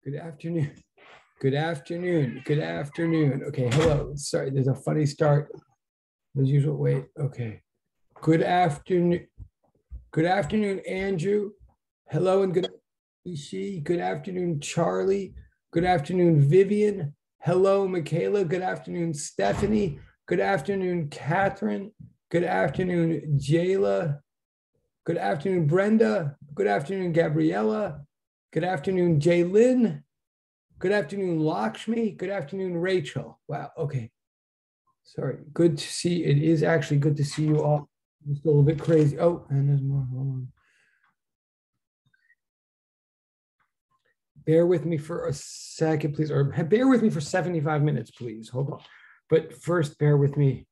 Good afternoon. Good afternoon. Good afternoon. Okay, hello. Sorry, there's a funny start. As usual, wait. Okay. Good afternoon. Good afternoon, Andrew. Hello and good afternoon, Good afternoon, Charlie. Good afternoon, Vivian. Hello, Michaela. Good afternoon, Stephanie. Good afternoon, Catherine. Good afternoon, Jayla. Good afternoon, Brenda. Good afternoon, Gabriella. Good afternoon, Jaylyn. Good afternoon, Lakshmi. Good afternoon, Rachel. Wow. Okay. Sorry. Good to see. It is actually good to see you all. It's a little bit crazy. Oh, and there's more. Hold on. Bear with me for a second, please, or bear with me for 75 minutes, please. Hold on. But first, bear with me.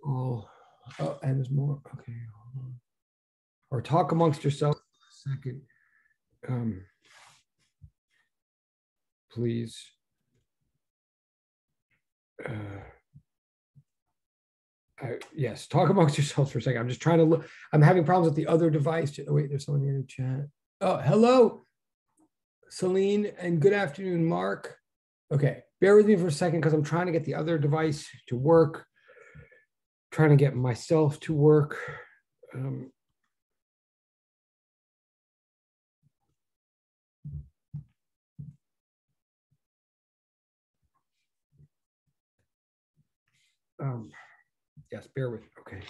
Oh, and there's more. Okay. Hold on. Or talk amongst yourselves for a second. Please. Yes, talk amongst yourselves for a second. I'm just trying to look. I'm having problems with the other device. Oh, wait, there's someone in the chat. Oh, hello, Celine, and good afternoon, Mark. Okay, bear with me for a second because I'm trying to get the other device to work, trying to get myself to work. Yes, bear with me. Okay.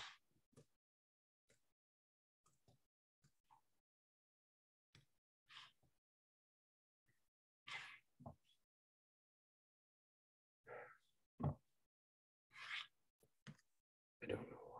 I don't know why.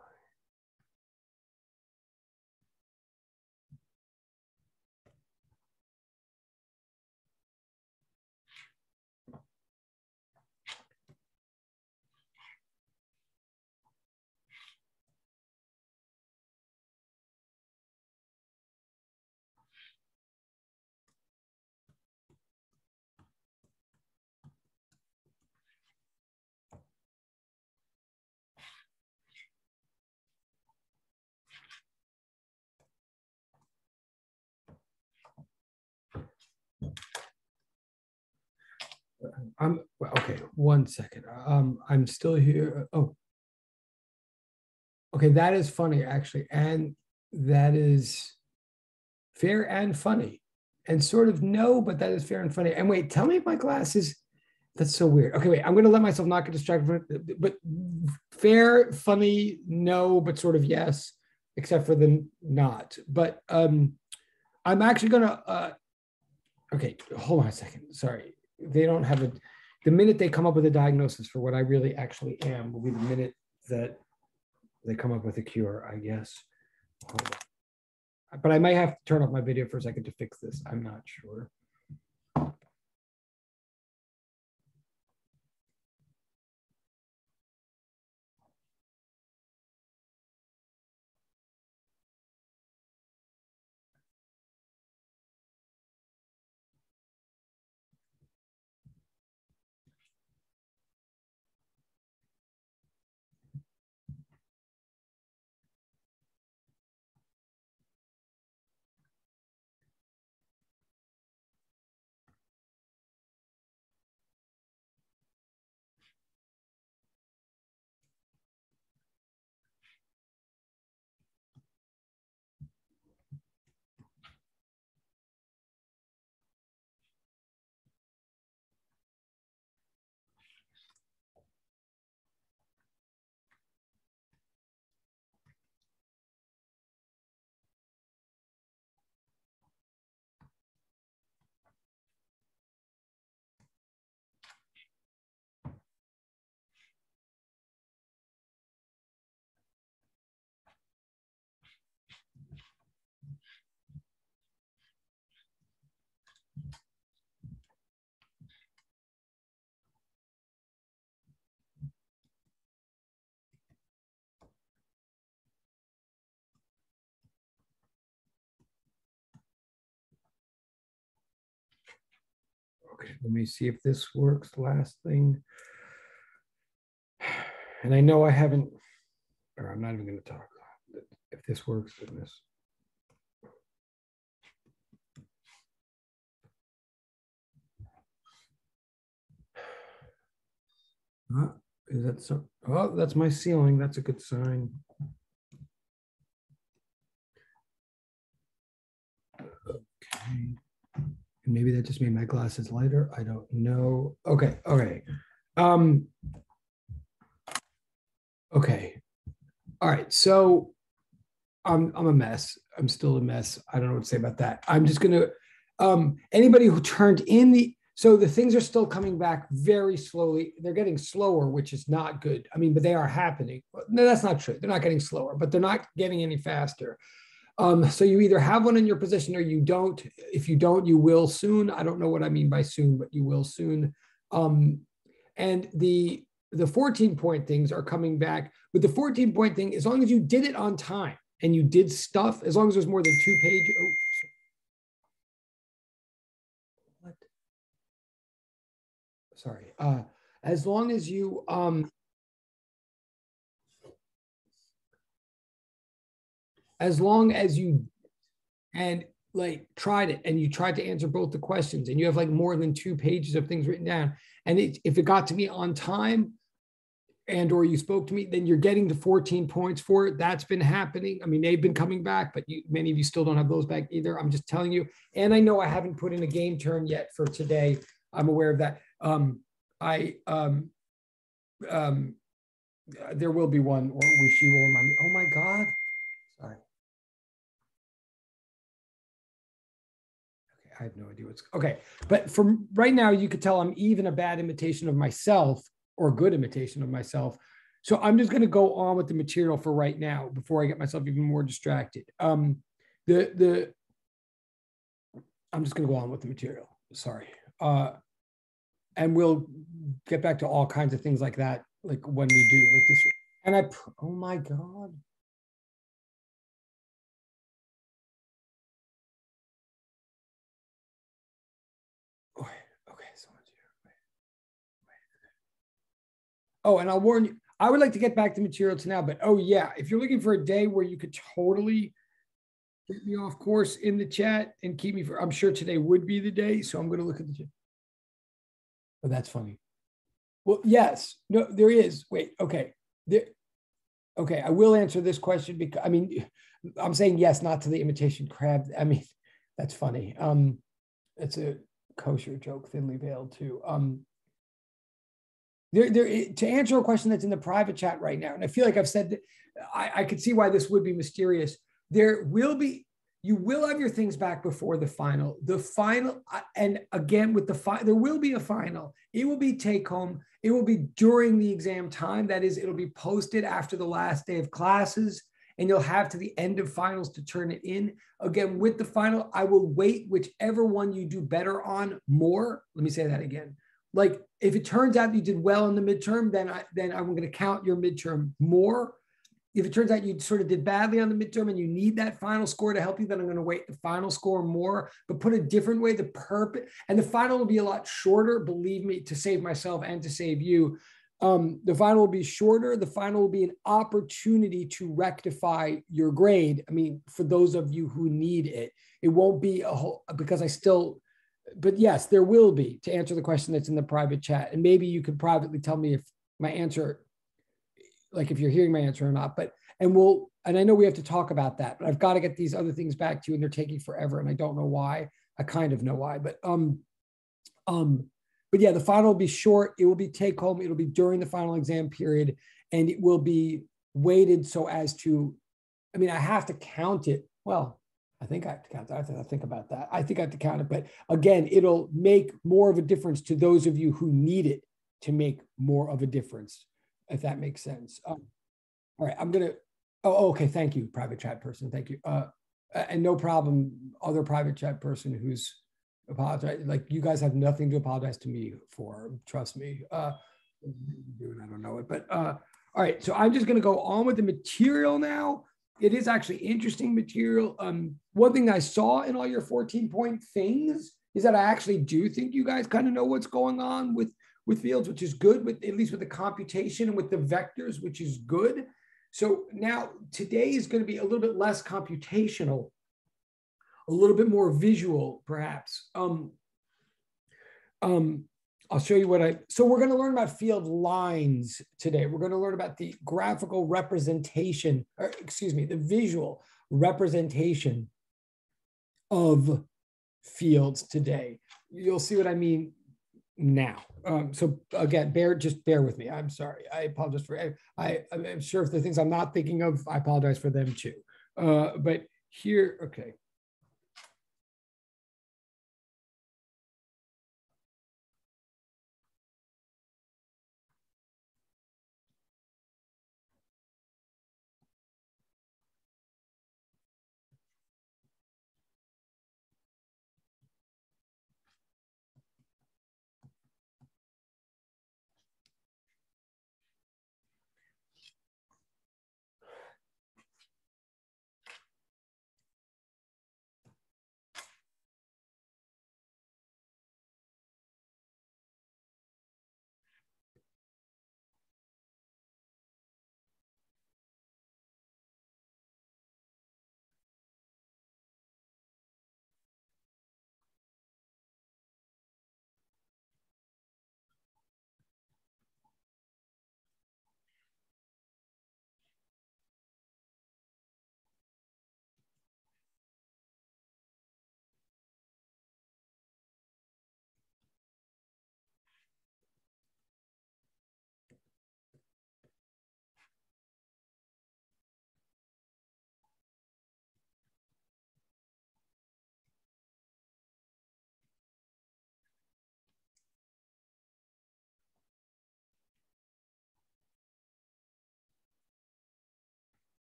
Well, okay, 1 second. I'm still here. Oh, okay, that is funny, actually. And that is fair and funny. And sort of no, but that is fair and funny. And wait, tell me if my glasses, that's so weird. Okay, wait, I'm going to let myself not get distracted from it, but fair, funny, no, but sort of yes, except for the not. But I'm actually going to, okay, hold on a second. Sorry. They don't have a, the minute they come up with a diagnosis for what I really actually am will be the minute that they come up with a cure, I guess. Hold on. But I might have to turn off my video for a second to fix this. I'm not sure. Okay, let me see if this works. Last thing. And I know I haven't, or I'm not even going to talk. If this works, then this. Is that so? Oh, that's my ceiling. That's a good sign. Okay. And maybe that just made my glasses lighter. I don't know. Okay. Okay. Um, okay. All right. So I'm a mess. I'm still a mess. I don't know what to say about that. I'm just gonna anybody who turned in the things are still coming back very slowly. They're getting slower, which is not good. I mean, but they are happening. No, that's not true. They're not getting slower, but they're not getting any faster. So you either have one in your position or you don't. If you don't, you will soon. I don't know what I mean by soon, but you will soon. And the 14-point things are coming back. With the 14-point thing, as long as you did it on time and you did stuff, as long as there's more than 2 pages. Oh, what? Sorry. As long as you as long as you and like tried it and you tried to answer both the questions and you have like more than 2 pages of things written down, and if it got to me on time and or you spoke to me, then you're getting the 14 points for it. That's been happening. I mean, they've been coming back, but many of you still don't have those back either. I'm just telling you. And I know I haven't put in a game turn yet for today. I'm aware of that. I there will be one, or wish you will remind me. Oh my God. Sorry. Okay, I have no idea what's okay. But from right now, you could tell I'm even a bad imitation of myself or a good imitation of myself. So I'm just going to go on with the material for right now before I get myself even more distracted. The I'm just going to go on with the material. Sorry. And we'll get back to all kinds of things like that, like when we do like this. And oh my God. Okay, so much here. Oh, and I'll warn you, I would like to get back to material to now, but oh yeah, if you're looking for a day where you could totally get me off course in the chat and keep me for, I'm sure today would be the day. So I'm going to look at the chat. Oh, that's funny. Well, yes, no, there is. Wait, okay. There, okay, I will answer this question because I mean, I'm saying yes, not to the imitation crab. I mean, that's funny. It's a kosher joke, thinly veiled too. To answer a question that's in the private chat right now, and I feel like I've said that I could see why this would be mysterious. There will be, you will have your things back before the final. The final, and again with the final, there will be a final. It will be take home. It will be during the exam time. That is, it'll be posted after the last day of classes, and you'll have to the end of finals to turn it in. Again, with the final, I will weight whichever one you do better on more. Let me say that again. Like if it turns out you did well in the midterm, then I'm going to count your midterm more. If it turns out you sort of did badly on the midterm and you need that final score to help you, then I'm going to weight the final score more. But put a different way, the purpose, and the final will be a lot shorter, believe me, to save myself and to save you. The final will be shorter. The final will be an opportunity to rectify your grade. I mean, for those of you who need it, it won't be a whole, because I still, but yes, there will be, to answer the question that's in the private chat. And maybe you could privately tell me if my answer, like if you're hearing my answer or not, and I know we have to talk about that, but I've got to get these other things back to you and they're taking forever. And I don't know why. I kind of know why, but yeah, the final will be short. It will be take home. It'll be during the final exam period, and it will be weighted so as to, I mean, I have to count it. Well, I think I have to count it. I have to think about that. I think I have to count it. But again, it'll make more of a difference to those of you who need it to make more of a difference, if that makes sense. All right, I'm going to, okay. Thank you, private chat person. Thank you. And no problem, other private chat person who's apologize. Like you guys have nothing to apologize to me for. Trust me. I don't know it, but all right. So I'm just going to go on with the material now. It is actually interesting material. One thing I saw in all your 14-point things is that I actually do think you guys kind of know what's going on with fields, which is good, with at least with the computation and with the vectors, which is good. So now today is going to be a little bit less computational, a little bit more visual, perhaps. I'll show you so we're going to learn about field lines today. We're going to learn about the graphical representation, or excuse me, the visual representation of fields today. You'll see what I mean now. So again, just bear with me. I'm sorry. I apologize for, I'm sure if the things I'm not thinking of, I apologize for them too. But here, okay.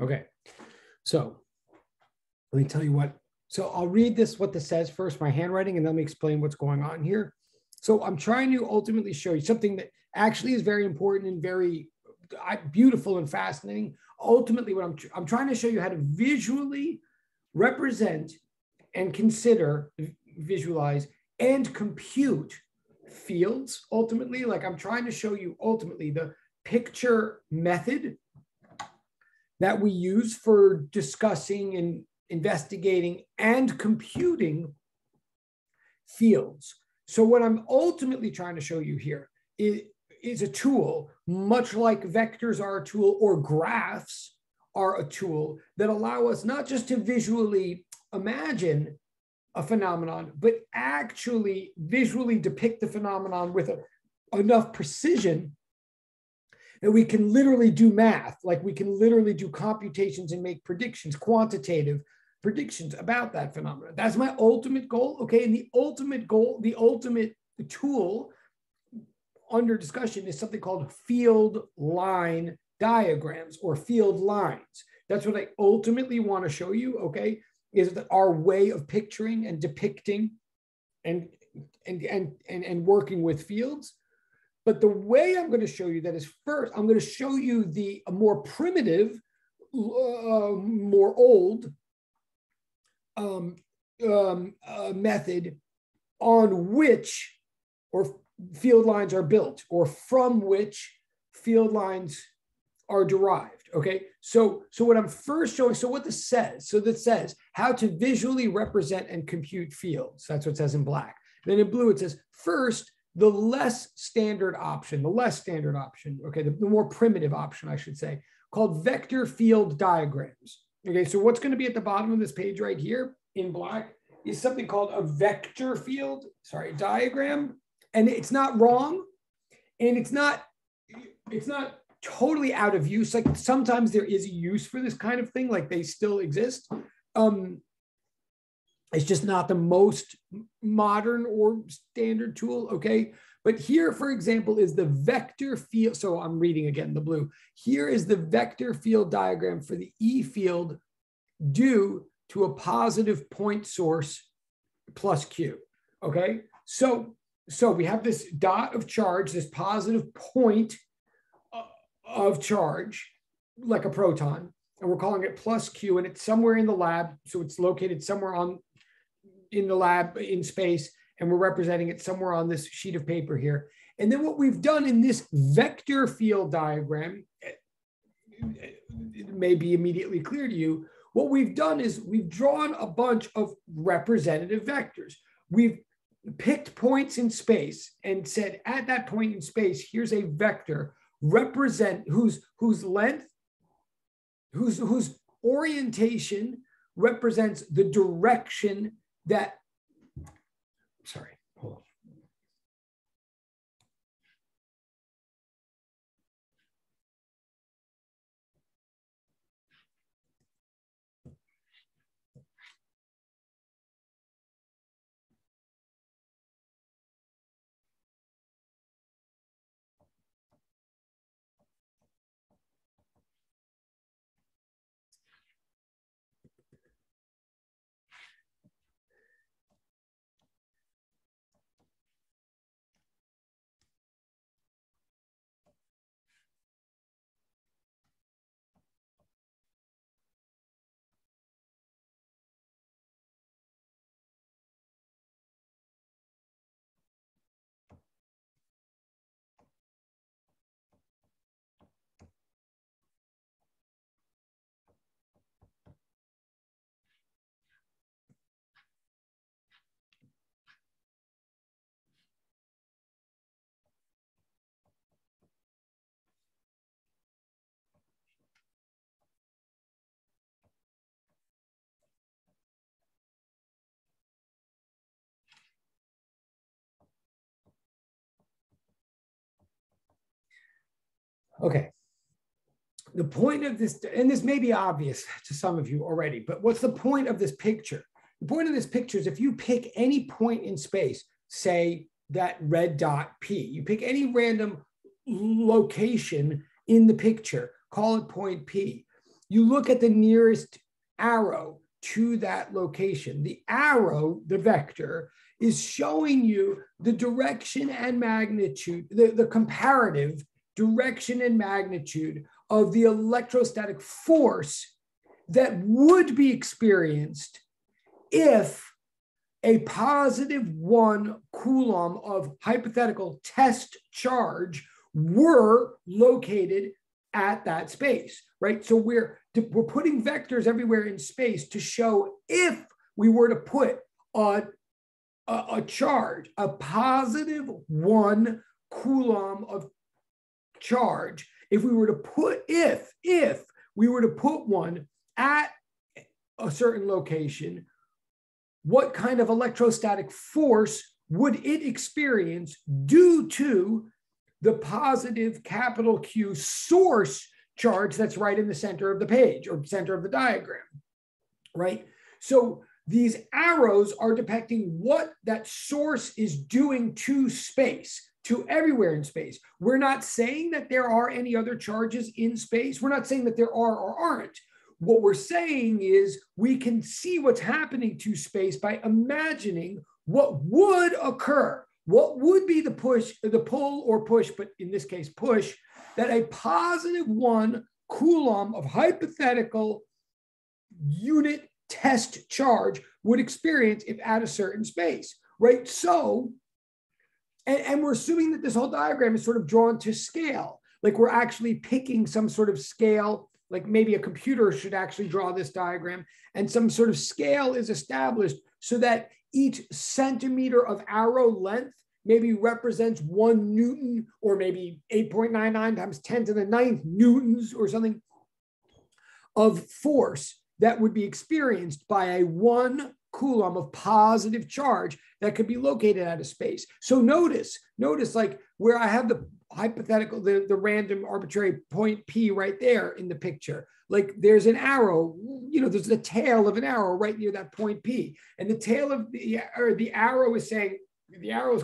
Okay, so let me tell you what. So I'll read what this says first, my handwriting, and let me explain what's going on here. So I'm trying to ultimately show you something that actually is very important and very beautiful and fascinating. Ultimately, what I'm trying to show you how to visually represent and consider, visualize, and compute fields. Ultimately, like I'm trying to show you ultimately the picture method that we use for discussing and investigating and computing fields. So what I'm ultimately trying to show you here is a tool, much like vectors are a tool or graphs are a tool that allow us not just to visually imagine a phenomenon, but actually visually depict the phenomenon with enough precision that we can literally do math, like we can literally do computations and make predictions, quantitative predictions about that phenomenon. That's my ultimate goal, okay? And the ultimate goal, the ultimate tool under discussion is something called field line diagrams or field lines. That's what I ultimately want to show you, okay? Is that our way of picturing and depicting and working with fields. But the way I'm going to show you that is first, I'm going to show you the more primitive, more old method on which or field lines are built, or from which field lines are derived. Okay, so what I'm first showing, so what this says, so that says how to visually represent and compute fields. That's what it says in black. Then in blue it says first the less standard option, okay, the more primitive option, I should say, called vector field diagrams. Okay, so what's going to be at the bottom of this page right here in black is something called a vector field, diagram, and it's not wrong, and it's not totally out of use. Like sometimes there is a use for this kind of thing, like they still exist. It's just not the most modern or standard tool, okay? But here, for example, is the vector field. So I'm reading again the blue. Here is the vector field diagram for the E field due to a positive point source plus Q, okay? So we have this dot of charge, this positive point of charge, like a proton, and we're calling it plus Q, and it's somewhere in the lab. So it's located somewhere in the lab in space, and we're representing it somewhere on this sheet of paper here. And then what we've done in this vector field diagram, it may be immediately clear to you, what we've done is we've drawn a bunch of representative vectors. We've picked points in space and said at that point in space, here's a vector represent whose length, whose orientation represents the direction that, hold on. Okay. The point of this, and this may be obvious to some of you already, but what's the point of this picture? The point of this picture is if you pick any point in space, say that red dot P, you pick any random location in the picture, call it point P. You look at the nearest arrow to that location. The arrow, the vector, is showing you the direction and magnitude, the comparative direction and magnitude of the electrostatic force that would be experienced if a positive 1 coulomb of hypothetical test charge were located at that space, right? So we're putting vectors everywhere in space to show if we were to put a charge, a positive 1 coulomb of charge, if we were to put one at a certain location, what kind of electrostatic force would it experience due to the positive capital Q source charge that's right in the center of the page or center of the diagram, right? So these arrows are depicting what that source is doing to space, to everywhere in space. We're not saying that there are any other charges in space. We're not saying that there are or aren't. What we're saying is we can see what's happening to space by imagining what would occur. What would be the pull or push, but in this case, push, that a positive 1 coulomb of hypothetical unit test charge would experience if at a certain space, right? So, and we're assuming that this whole diagram is sort of drawn to scale. like we're actually picking some sort of scale, like maybe a computer should actually draw this diagram, and some sort of scale is established so that each centimeter of arrow length maybe represents 1 Newton, or maybe 8.99 times 10 to the 9th Newtons or something of force that would be experienced by a 1 coulomb of positive charge that could be located at a space. So notice like where I have the hypothetical, the random arbitrary point P right there in the picture, like there's an arrow, there's the tail of an arrow right near that point P. And the tail of the arrow is saying, the arrow is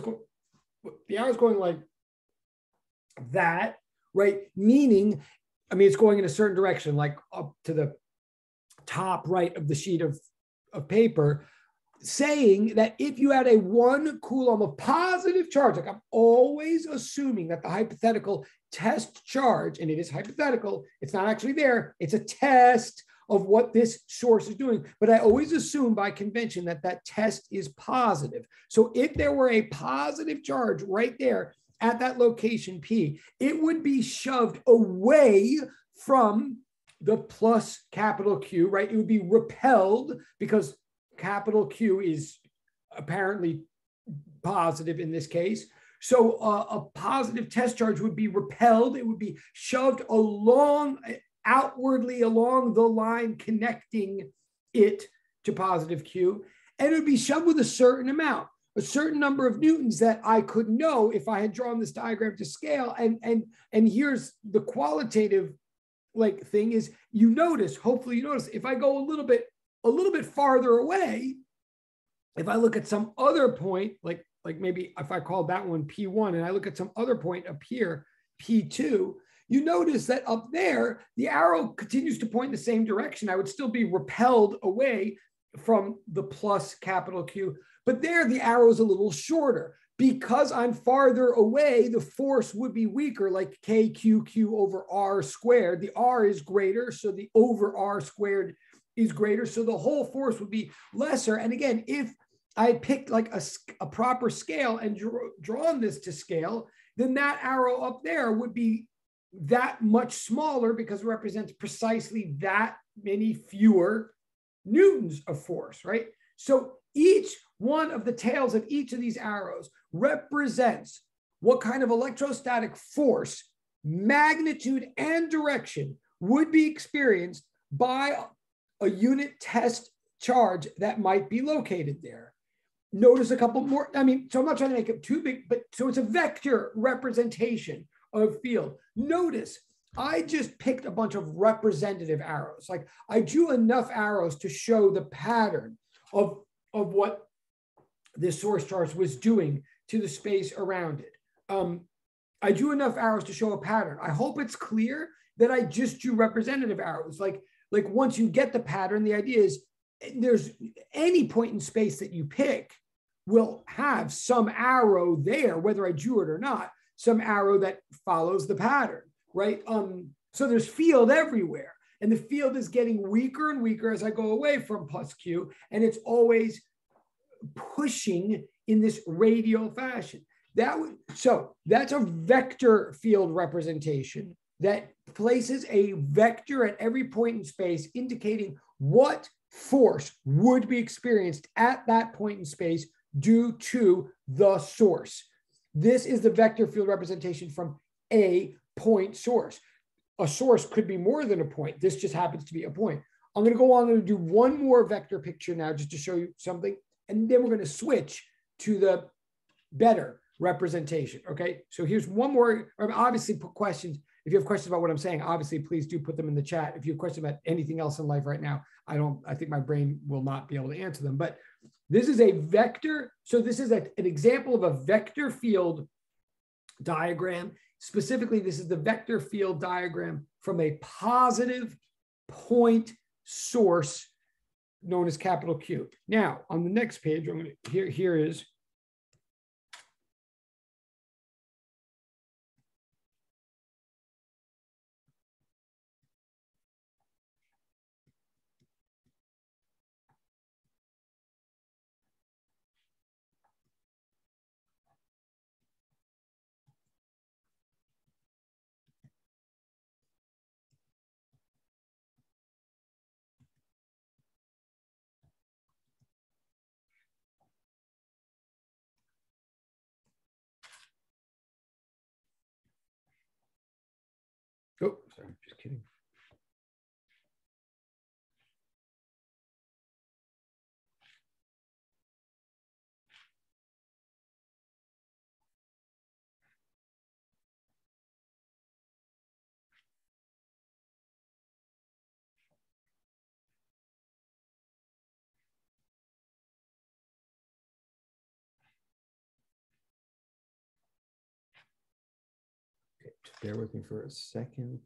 going like that, right? Meaning, it's going in a certain direction, like up to the top right of the sheet of paper, saying that if you had a 1 coulomb of positive charge, like I'm always assuming that the hypothetical test charge, and it is hypothetical, it's not actually there, it's a test of what this source is doing, but I always assume by convention that that test is positive. So if there were a positive charge right there at that location P, it would be shoved away from the plus capital Q, right? It would be repelled because capital Q is apparently positive in this case. So a positive test charge would be repelled. It would be shoved outwardly along the line connecting it to positive Q. And it would be shoved with a certain amount, a certain number of Newtons that I could know if I had drawn this diagram to scale. And here's the qualitative thing is, hopefully you notice, if I go a little bit farther away, if I look at some other point, like maybe if I call that one P1 and I look at some other point up here, P2, you notice that up there, the arrow continues to point in the same direction. I would still be repelled away from the plus capital Q, but there the arrow is a little shorter. Because I'm farther away, the force would be weaker, like KQQ over R squared. The R is greater, so the over R squared is greater. So the whole force would be lesser. And again, if I had picked like a proper scale and drawn this to scale, then that arrow up there would be that much smaller because it represents precisely that many fewer Newtons of force, right? So each one of the tails of each of these arrows represents what kind of electrostatic force, magnitude, and direction would be experienced by a unit test charge that might be located there. Notice a couple more. So I'm not trying to make it too big, but so it's a vector representation of field. Notice I just picked a bunch of representative arrows. Like I drew enough arrows to show the pattern of what this source charge was doing to the space around it. I drew enough arrows to show a pattern. I hope it's clear that I just drew representative arrows. Like once you get the pattern, the idea is there's any point in space that you pick will have some arrow there, whether I drew it or not, some arrow that follows the pattern, right? So there's field everywhere, and the field is getting weaker and weaker as I go away from plus Q, and it's always pushing in this radial fashion. So that's a vector field representation that places a vector at every point in space indicating what force would be experienced at that point in space due to the source. This is the vector field representation from a point source. A source could be more than a point. This just happens to be a point. I'm going to go on and do one more vector picture now just to show you something. And then we're going to switch to the better representation. Okay. So here's one more. Obviously, put questions. If you have questions about what I'm saying, obviously, please do put them in the chat. If you have questions about anything else in life right now, I think my brain will not be able to answer them. But this is a vector. So this is an example of a vector field diagram. Specifically, this is the vector field diagram from a positive point source known as capital Q. Now, on the next page, I'm going to here is Oh, sorry, just kidding. Okay, just bear with me for a second.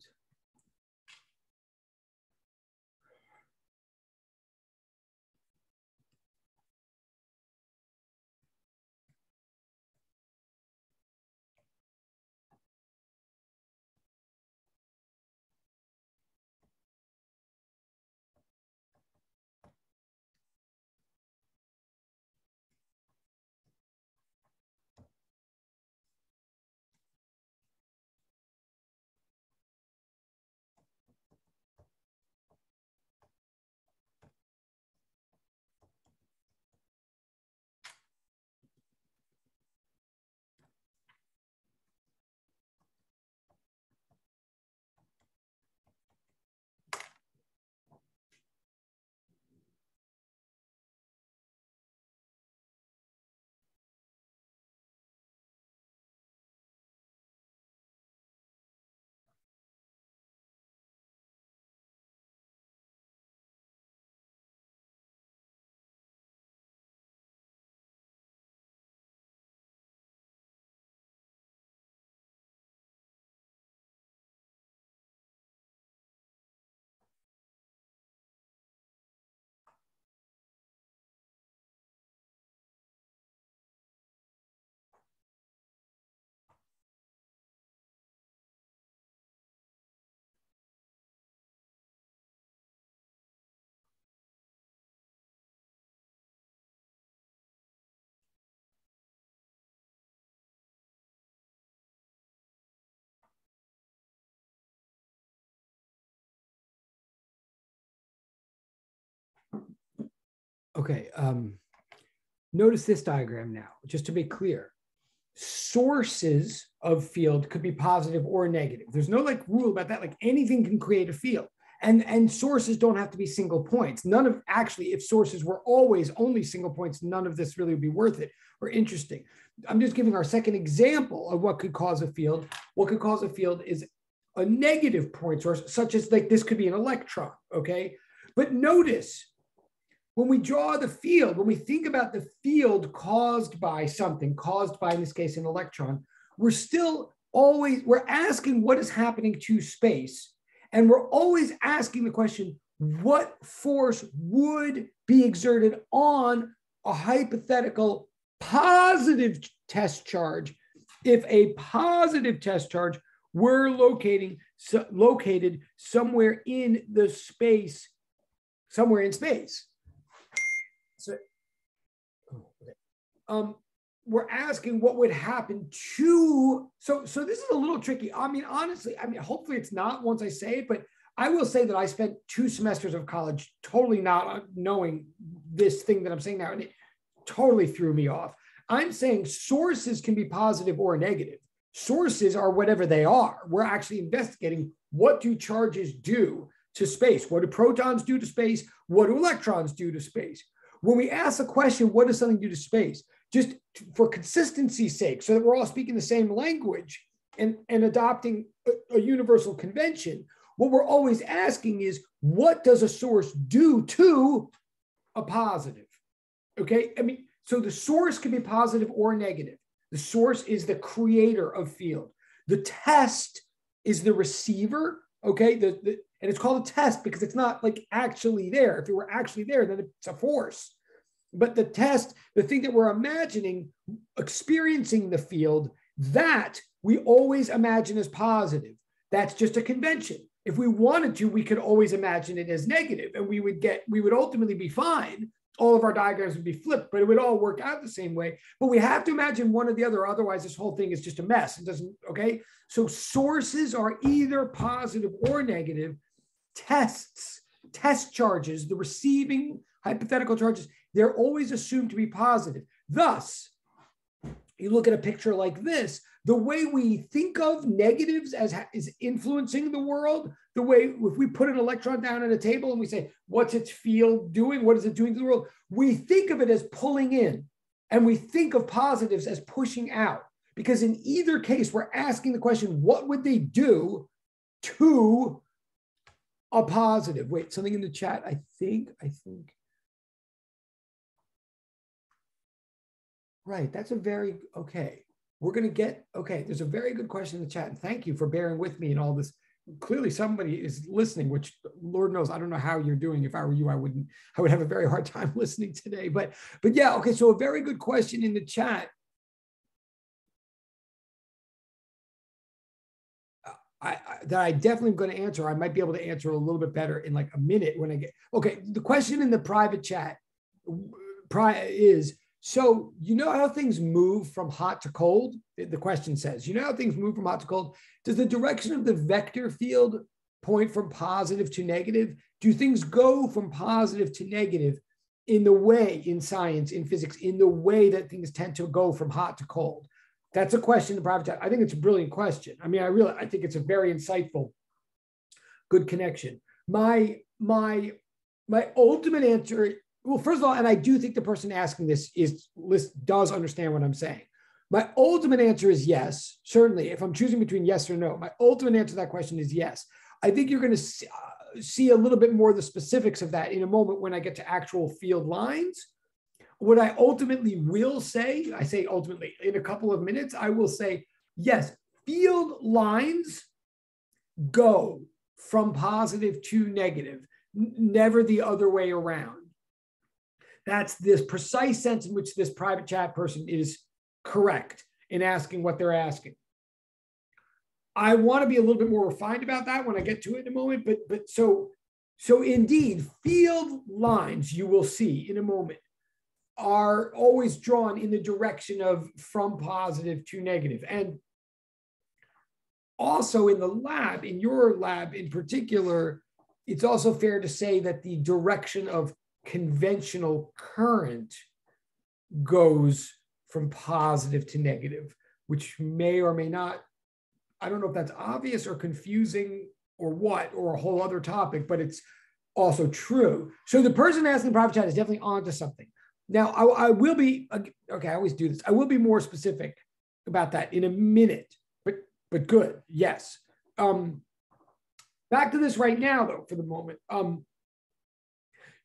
Okay, notice this diagram now, just to be clear. Sources of field could be positive or negative. There's no like rule about that, like anything can create a field. And sources don't have to be single points. None of, actually, if sources were always only single points, none of this really would be worth it or interesting. I'm just giving our second example of what could cause a field. What could cause a field is a negative point source, such as like this could be an electron, okay? But notice, when we draw the field, when we think about the field caused by something, caused by, in this case, an electron, we're still always, we're asking what is happening to space. And we're always asking the question, what force would be exerted on a hypothetical positive test charge if a positive test charge were located somewhere in the space, somewhere in space. So, we're asking what would happen to, so this is a little tricky. I mean, honestly, hopefully it's not once I say it, but I will say that I spent 2 semesters of college totally not knowing this thing that I'm saying now, and it totally threw me off. I'm saying sources can be positive or negative. Sources are whatever they are. We're actually investigating what do charges do to space? What do protons do to space? What do electrons do to space? When we ask the question, what does something do to space? Just for consistency's sake, so that we're all speaking the same language and adopting a universal convention, what we're always asking is, what does a source do to a positive? Okay, I mean, so the source can be positive or negative. The source is the creator of field. The test is the receiver, okay? And it's called a test because it's not like actually there. If it were actually there, then it's a force. But the test, the thing that we're imagining, experiencing the field, that we always imagine as positive. That's just a convention. If we wanted to, we could always imagine it as negative, and we would ultimately be fine. All of our diagrams would be flipped, but it would all work out the same way. But we have to imagine one or the other. Otherwise, this whole thing is just a mess. It doesn't, okay? So sources are either positive or negative. Tests, test charges, the receiving hypothetical charges, they're always assumed to be positive. Thus, you look at a picture like this, the way we think of negatives as is influencing the world, the way if we put an electron down on a table and we say, what's its field doing? What is it doing to the world? We think of it as pulling in, and we think of positives as pushing out. Because in either case, we're asking the question, what would they do to a positive? Wait, something in the chat, I think. Right, that's a very, okay. We're going to get, okay, there's a very good question in the chat. And thank you for bearing with me in all this. Clearly somebody is listening, which Lord knows, I don't know how you're doing. If I were you, I would have a very hard time listening today. But yeah, okay, so a very good question in the chat. That I definitely am going to answer. I might be able to answer a little bit better in like a minute when I get, okay, the question in the private chat is, so you know how things move from hot to cold? The question says, you know how things move from hot to cold? Does the direction of the vector field point from positive to negative? Do things go from positive to negative in the way, in science, in physics, in the way that things tend to go from hot to cold? That's a question in the private chat. I think it's a brilliant question. I mean, I think it's a very insightful, good connection. My ultimate answer, well, first of all, and I do think the person asking this does understand what I'm saying. My ultimate answer is yes, certainly. If I'm choosing between yes or no, my ultimate answer to that question is yes. I think you're going to see a little bit more of the specifics of that in a moment when I get to actual field lines. What I ultimately will say, I say ultimately, in a couple of minutes, I will say, yes, field lines go from positive to negative, never the other way around. That's this precise sense in which this private chat person is correct in asking what they're asking. I want to be a little bit more refined about that when I get to it in a moment, but so indeed, field lines, you will see in a moment, are always drawn in the direction of from positive to negative. And also in the lab, in your lab in particular, it's also fair to say that the direction of conventional current goes from positive to negative, which may or may not, I don't know if that's obvious or confusing or what, or a whole other topic, but it's also true. So the person asking the private chat is definitely onto something. Now, I will be, okay, I always do this. I will be more specific about that in a minute, but good, yes. Back to this right now, though, for the moment.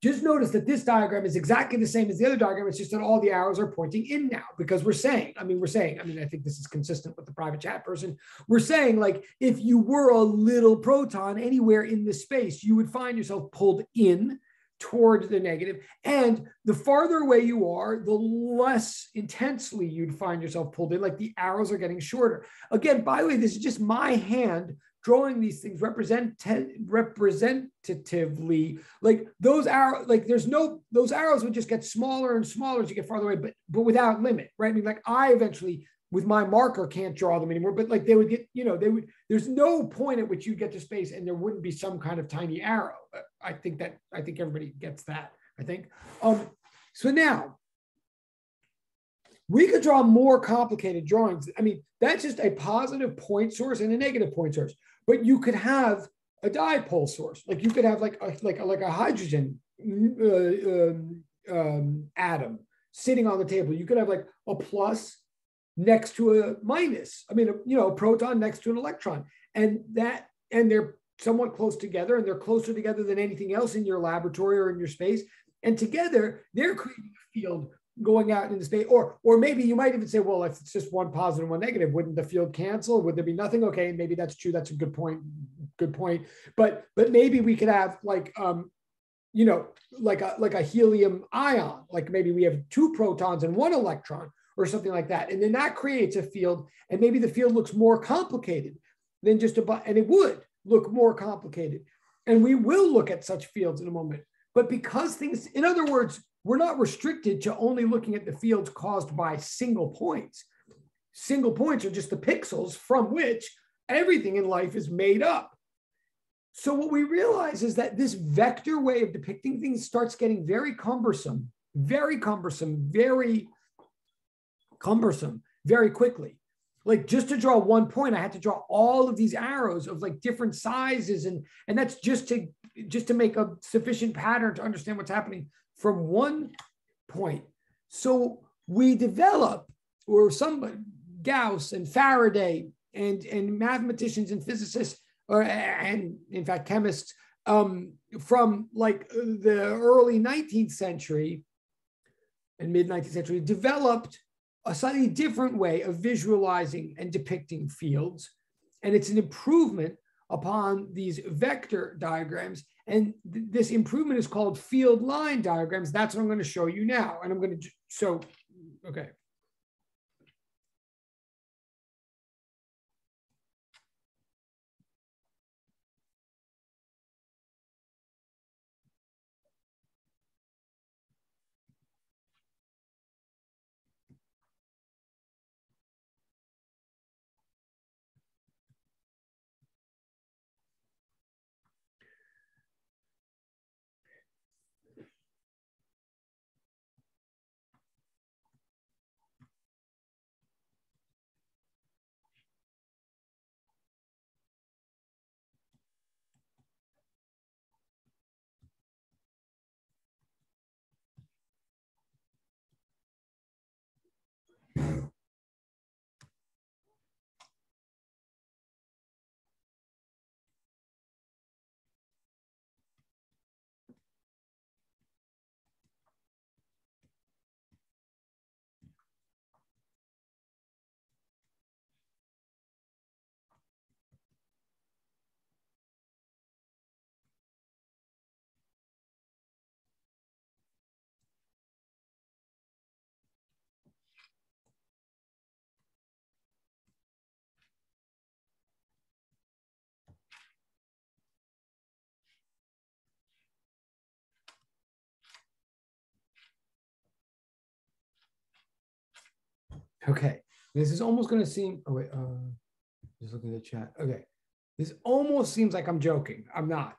Just notice that this diagram is exactly the same as the other diagram. It's just that all the arrows are pointing in now because I think this is consistent with the private chat person. We're saying, like, if you were a little proton anywhere in this space, you would find yourself pulled in toward the negative. And the farther away you are, the less intensely you'd find yourself pulled in, like the arrows are getting shorter. Again, by the way, this is just my hand drawing these things representatively. Like those arrows, like those arrows would just get smaller and smaller as you get farther away, but without limit, right? I mean, like I eventually, with my marker, can't draw them anymore, but like they would get, there's no point at which you get to space and there wouldn't be some kind of tiny arrow. I think everybody gets that, I think. So now, we could draw more complicated drawings. I mean, that's just a positive point source and a negative point source, but you could have a dipole source. Like you could have like a hydrogen atom sitting on the table. You could have like a plus next to a minus. I mean, a proton next to an electron, and they're somewhat close together, and they're closer together than anything else in your laboratory or in your space. And together, they're creating a field going out into space. Or maybe you might even say, well, if it's just one positive and one negative, wouldn't the field cancel? Would there be nothing? Okay, maybe that's true. That's a good point. Good point. But maybe we could have like a helium ion. Like maybe we have two protons and one electron, or something like that. And then that creates a field, and maybe the field looks more complicated than just and it would look more complicated. And we will look at such fields in a moment. But because things, in other words, we're not restricted to only looking at the fields caused by single points. Single points are just the pixels from which everything in life is made up. So what we realize is that this vector way of depicting things starts getting very cumbersome, very quickly. like just to draw one point, I had to draw all of these arrows of like different sizes, and that's just to make a sufficient pattern to understand what's happening from one point. So we develop, or some Gauss and Faraday and mathematicians and physicists, and in fact chemists, from like the early 19th century and mid 19th century, developed a slightly different way of visualizing and depicting fields. And it's an improvement upon these vector diagrams. And this improvement is called field line diagrams. That's what I'm going to show you now. And I'm going to, okay. Okay, this is almost going to seem, oh wait, just looking at the chat. Okay, this almost seems like I'm joking. I'm not.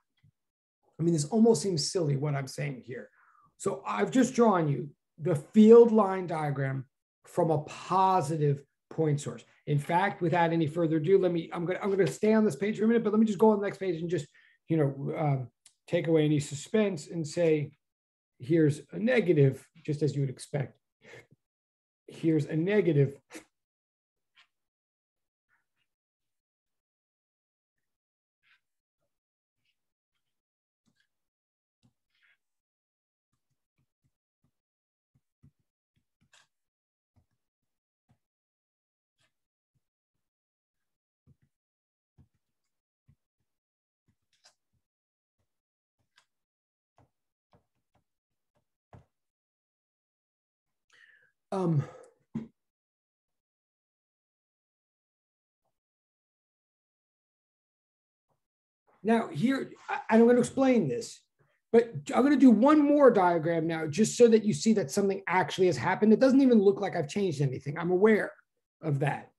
I mean, this almost seems silly what I'm saying here. So I've just drawn you the field line diagram from a positive point source. In fact, without any further ado, I'm going to stay on this page for a minute, but let me just go on the next page and just, take away any suspense and say, here's a negative, just as you would expect. Here's a negative. Now here, I'm going to explain this, but I'm going to do one more diagram now, just so that you see that something actually has happened. It doesn't even look like I've changed anything. I'm aware of that.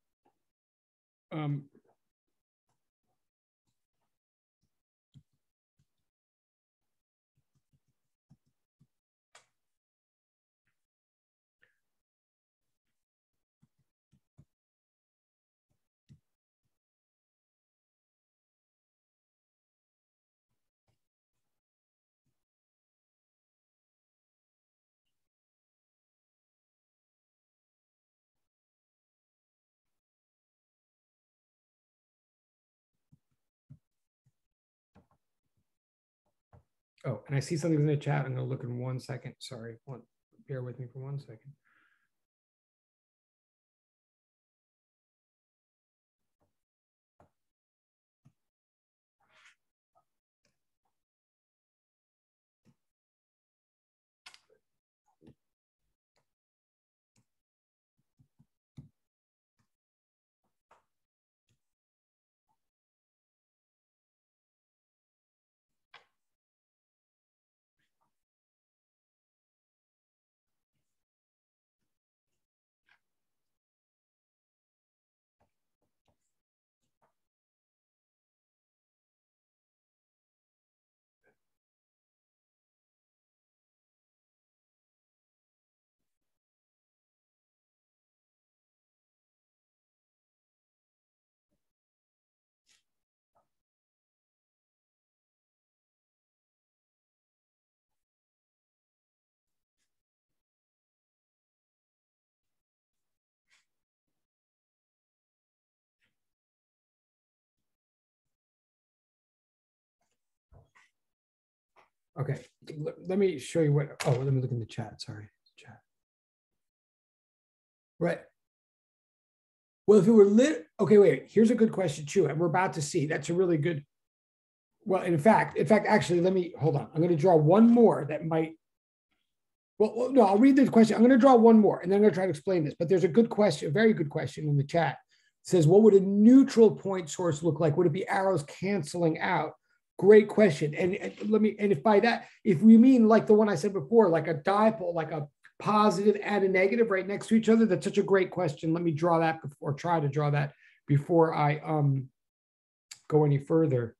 Oh, and I see something in the chat. I'm going to look in 1 second. Sorry, bear with me for 1 second. Okay, let me show you what, oh, let me look in the chat, sorry. Chat. Right. Well, if it were lit, okay, wait, here's a good question too, and we're about to see, that's a really good, well, in fact, actually, let me, hold on. I'm going to draw one more that might, well, no, I'll read the question. I'm going to draw one more, and then I'm going to try to explain this, but there's a good question, a very good question in the chat. It says, what would a neutral point source look like? Would it be arrows canceling out? Great question. And if by that, if we mean like the one I said before, like a dipole, like a positive and a negative right next to each other, that's such a great question. Let me draw that before, try to draw that before I go any further.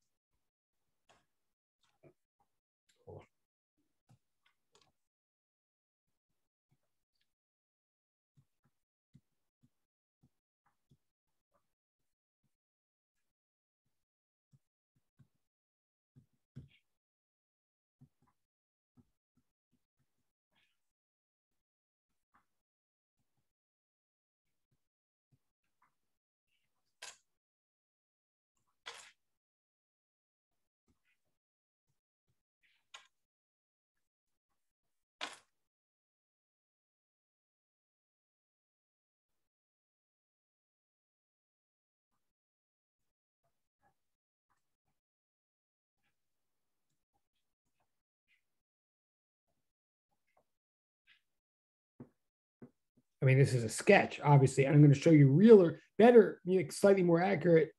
I mean, this is a sketch, obviously. I'm going to show you realer, better, slightly more accurate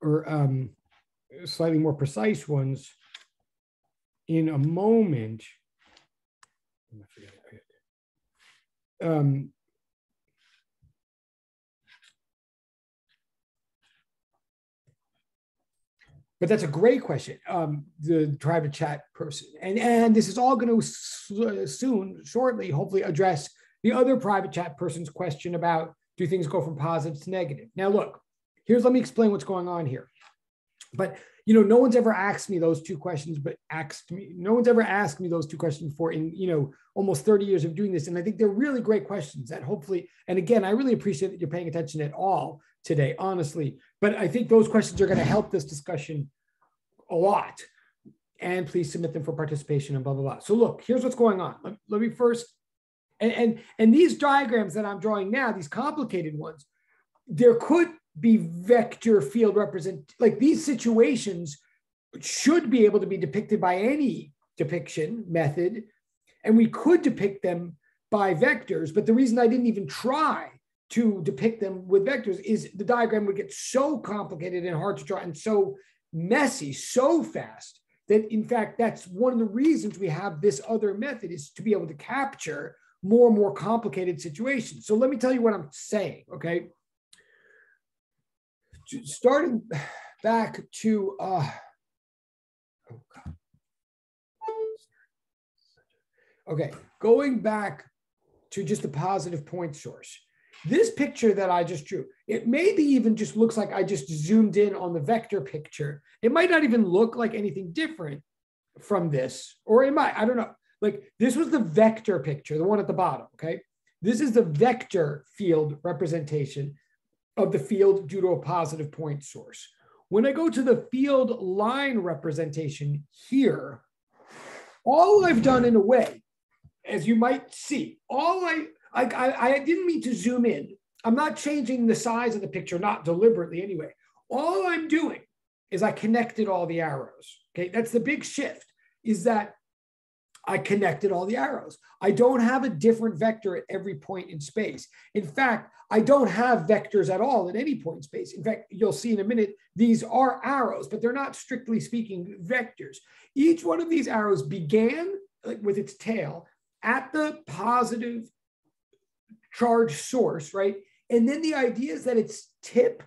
or slightly more precise ones in a moment. But that's a great question, the private chat person. And this is all going to shortly, hopefully address the other private chat person's question about, do things go from positive to negative? Now, look, let me explain what's going on here. But, no one's ever asked me those two questions, no one's ever asked me those two questions before in, almost 30 years of doing this. And I think they're really great questions that hopefully, and again, I really appreciate that you're paying attention at all today, honestly. But I think those questions are going to help this discussion a lot. And please submit them for participation and blah, blah, blah. So look, here's what's going on. Let me first, and these diagrams that I'm drawing now, these complicated ones, there could be vector field like these situations should be able to be depicted by any depiction method. And we could depict them by vectors. But the reason I didn't even try to depict them with vectors is the diagram would get so complicated and hard to draw and so messy so fast that, in fact, that's one of the reasons we have this other method, is to be able to capture more and more complicated situations. So let me tell you what I'm saying, okay? Starting back to, okay, going back to just the positive point source. This picture that I just drew, it maybe even just looks like I just zoomed in on the vector picture. It might not even look like anything different from this, or it might, I don't know. Like this was the vector picture, the one at the bottom, okay? This is the vector field representation of the field due to a positive point source. When I go to the field line representation here, all I've done in a way, as you might see, I didn't mean to zoom in. I'm not changing the size of the picture, not deliberately anyway. All I'm doing is I connected all the arrows. Okay, that's the big shift, is that I connected all the arrows. I don't have a different vector at every point in space. In fact, I don't have vectors at all at any point in space. In fact, you'll see in a minute, these are arrows, but they're not strictly speaking vectors. Each one of these arrows began with its tail at the positive charge source, right? And then the idea is that its tip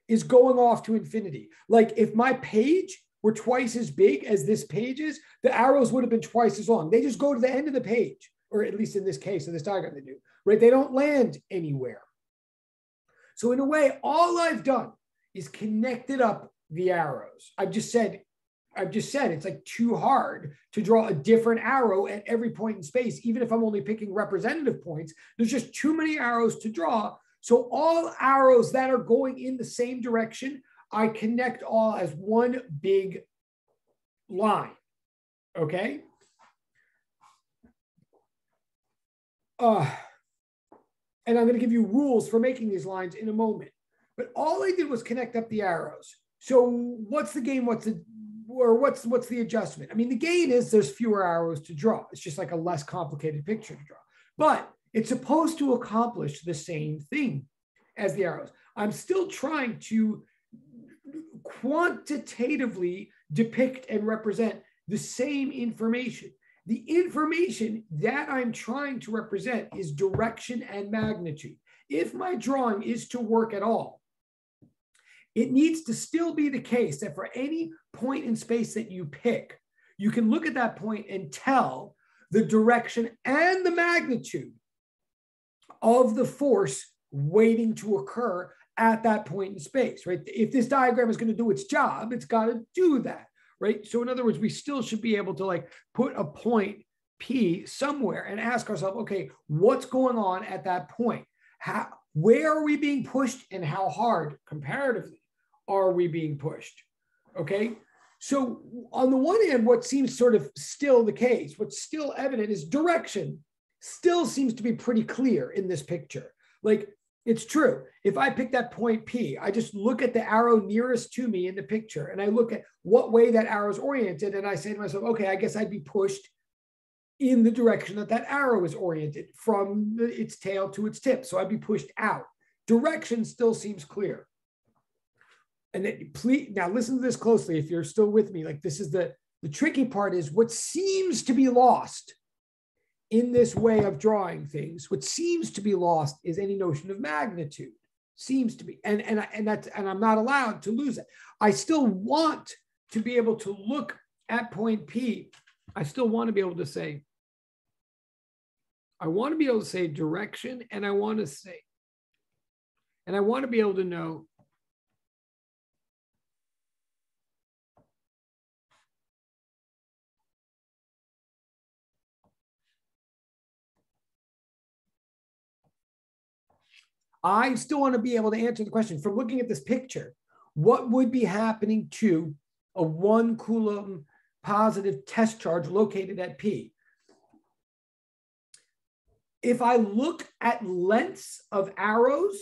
is going off to infinity. Like if my page were twice as big as this page is, the arrows would have been twice as long. They just go to the end of the page, or at least in this case, in this diagram they do, right? They don't land anywhere. So in a way, all I've done is connected up the arrows. I've just said it's like too hard to draw a different arrow at every point in space, even if I'm only picking representative points. There's just too many arrows to draw. So all arrows that are going in the same direction, I connect all as one big line, okay? and I'm going to give you rules for making these lines in a moment. But all I did was connect up the arrows. So what's the gain? What's the adjustment? I mean, the gain is there's fewer arrows to draw. It's just like a less complicated picture to draw. But it's supposed to accomplish the same thing as the arrows. I'm still trying to quantitatively depict and represent the same information. The information that I'm trying to represent is direction and magnitude. If my drawing is to work at all, it needs to still be the case that for any point in space that you pick, you can look at that point and tell the direction and the magnitude of the force waiting to occur at that point in space, right? If this diagram is going to do its job, it's got to do that, right? So in other words, we still should be able to like put a point P somewhere and ask ourselves, okay, what's going on at that point? Where are we being pushed and how hard comparatively are we being pushed? Okay. So on the one hand, what seems sort of still the case, what's still evident is direction still seems to be pretty clear in this picture. Like it's true. If I pick that point P, I just look at the arrow nearest to me in the picture and I look at what way that arrow is oriented. And I say to myself, okay, I guess I'd be pushed in the direction that that arrow is oriented from its tail to its tip. So I'd be pushed out. Direction still seems clear. And then please, now listen to this closely if you're still with me. Like this is the tricky part is what seems to be lost in this way of drawing things. What seems to be lost is any notion of magnitude. Seems to be, and I'm not allowed to lose it. I still want to be able to look at point P. I still want to be able to say, I want to be able to say direction, and I want to be able to know I still want to be able to answer the question from looking at this picture, what would be happening to a 1 Coulomb positive test charge located at P? If I look at lengths of arrows,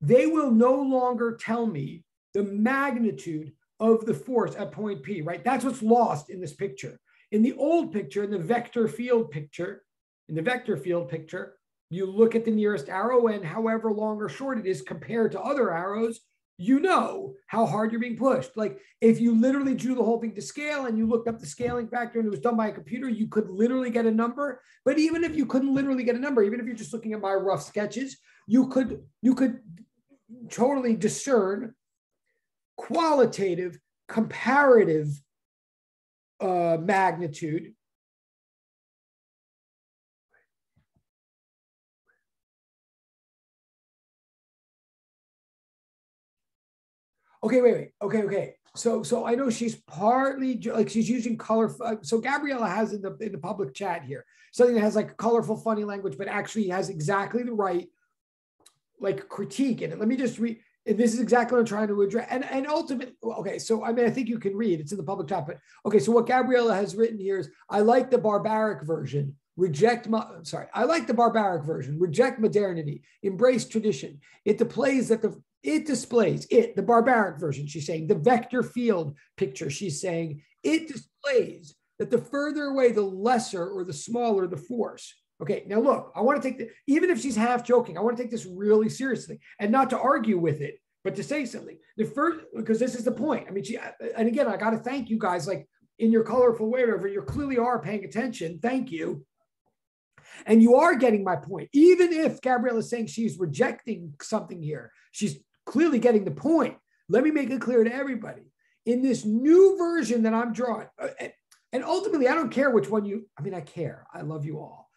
they will no longer tell me the magnitude of the force at point P, right? That's what's lost in this picture. In the old picture, in the vector field picture, you look at the nearest arrow and however long or short it is compared to other arrows, you know how hard you're being pushed. Like if you literally drew the whole thing to scale and you looked up the scaling factor and it was done by a computer, you could literally get a number. But even if you couldn't literally get a number, even if you're just looking at my rough sketches, you could totally discern qualitative, comparative magnitude. Okay, wait. Okay. So I know she's partly like she's using color. So Gabriella has in the public chat here something that has like colorful, funny language, but actually has exactly the right like critique in it. Let me just read. And this is exactly what I'm trying to address. And ultimately, okay. So I mean, I think you can read. It's in the public chat. But okay. So what Gabriella has written here is, I like the barbaric version. I like the barbaric version. Reject modernity. Embrace tradition. It displays the barbaric version, she's saying, the vector field picture, she's saying, it displays that the further away, the lesser or the smaller the force. Okay, now look, I want to take even if she's half joking, I want to take this really seriously and not to argue with it, but to say something. Because this is the point. I mean, and again, I got to thank you guys, like in your colorful way, wherever you clearly are paying attention. Thank you. And you are getting my point. Even if Gabrielle is saying she's rejecting something here, she's clearly getting the point. Let me make it clear to everybody. In this new version that I'm drawing, and ultimately, I don't care which one I care. I love you all.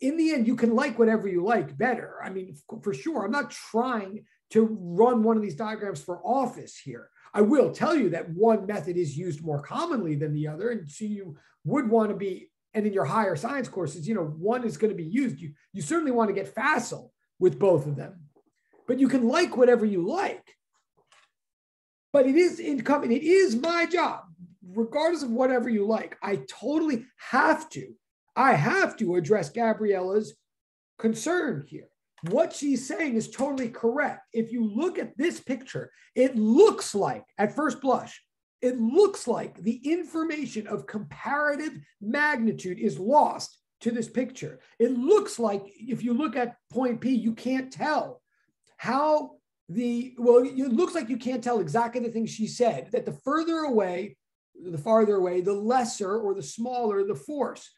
In the end, you can like whatever you like better. I mean, for sure. I'm not trying to run one of these diagrams for office here. I will tell you that one method is used more commonly than the other. And so you would want to be, and in your higher science courses, one is going to be used. You certainly want to get facile with both of them. But you can like whatever you like. But it is my job, regardless of whatever you like. I totally have to. I have to address Gabriella's concern here. What she's saying is totally correct. If you look at this picture, it looks like, at first blush, it looks like the information of comparative magnitude is lost to this picture. It looks like if you look at point P, you can't tell how it looks like you can't tell exactly the thing she said, that the farther away, the lesser or the smaller the force.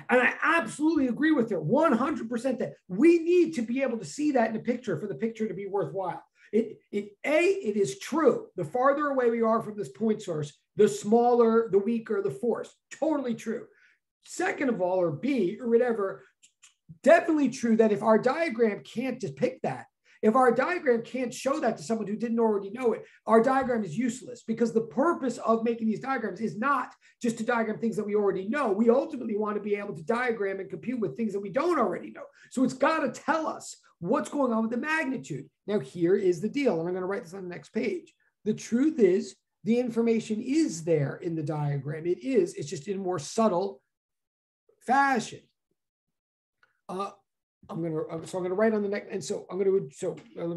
And I absolutely agree with her 100% that we need to be able to see that in a picture for the picture to be worthwhile. It is true. The farther away we are from this point source, the smaller, the weaker the force. Totally true. Second of all, or B, or whatever, definitely true that if our diagram can't depict that, if our diagram can't show that to someone who didn't already know it, our diagram is useless, because the purpose of making these diagrams is not just to diagram things that we already know. We ultimately want to be able to diagram and compute with things that we don't already know. So it's got to tell us what's going on with the magnitude. Now, here is the deal, and I'm going to write this on the next page. The truth is, the information is there in the diagram. It is. It's just in a more subtle fashion. I'm going to write on the next, and so let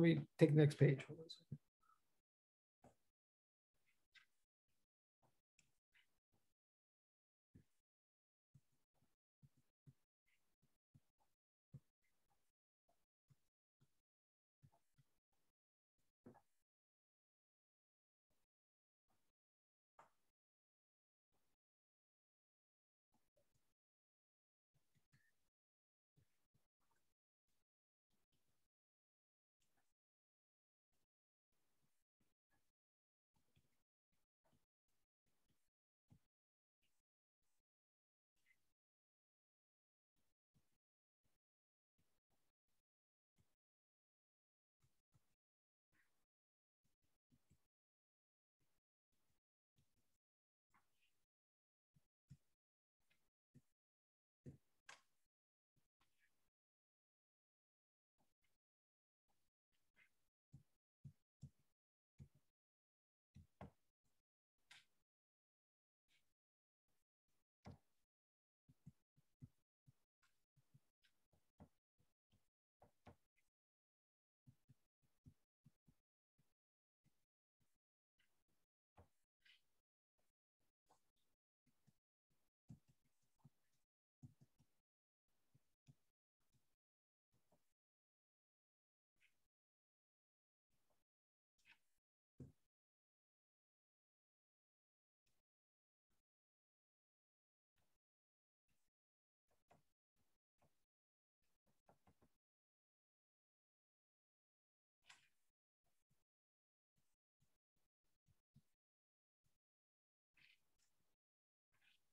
me take the next page. Hold on a second.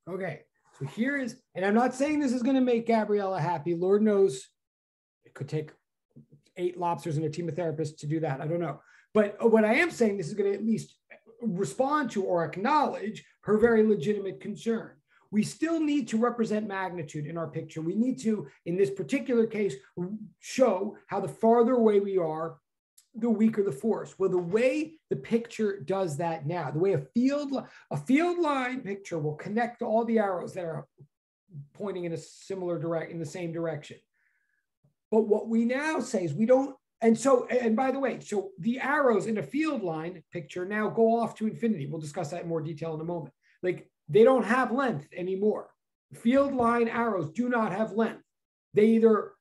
Okay, so here is, and I'm not saying this is going to make Gabriella happy. Lord knows it could take 8 lobsters and a team of therapists to do that. I don't know. But what I am saying, this is going to at least respond to or acknowledge her very legitimate concern. We still need to represent magnitude in our picture. We need to, in this particular case, show how the farther away we are, the weaker the force. Well, the way the picture does that now, the way a field line picture will connect all the arrows that are pointing in a similar in the same direction. But what we now say is we don't, and by the way, so the arrows in a field line picture now go off to infinity. We'll discuss that in more detail in a moment. Like, they don't have length anymore. Field line arrows do not have length. They either,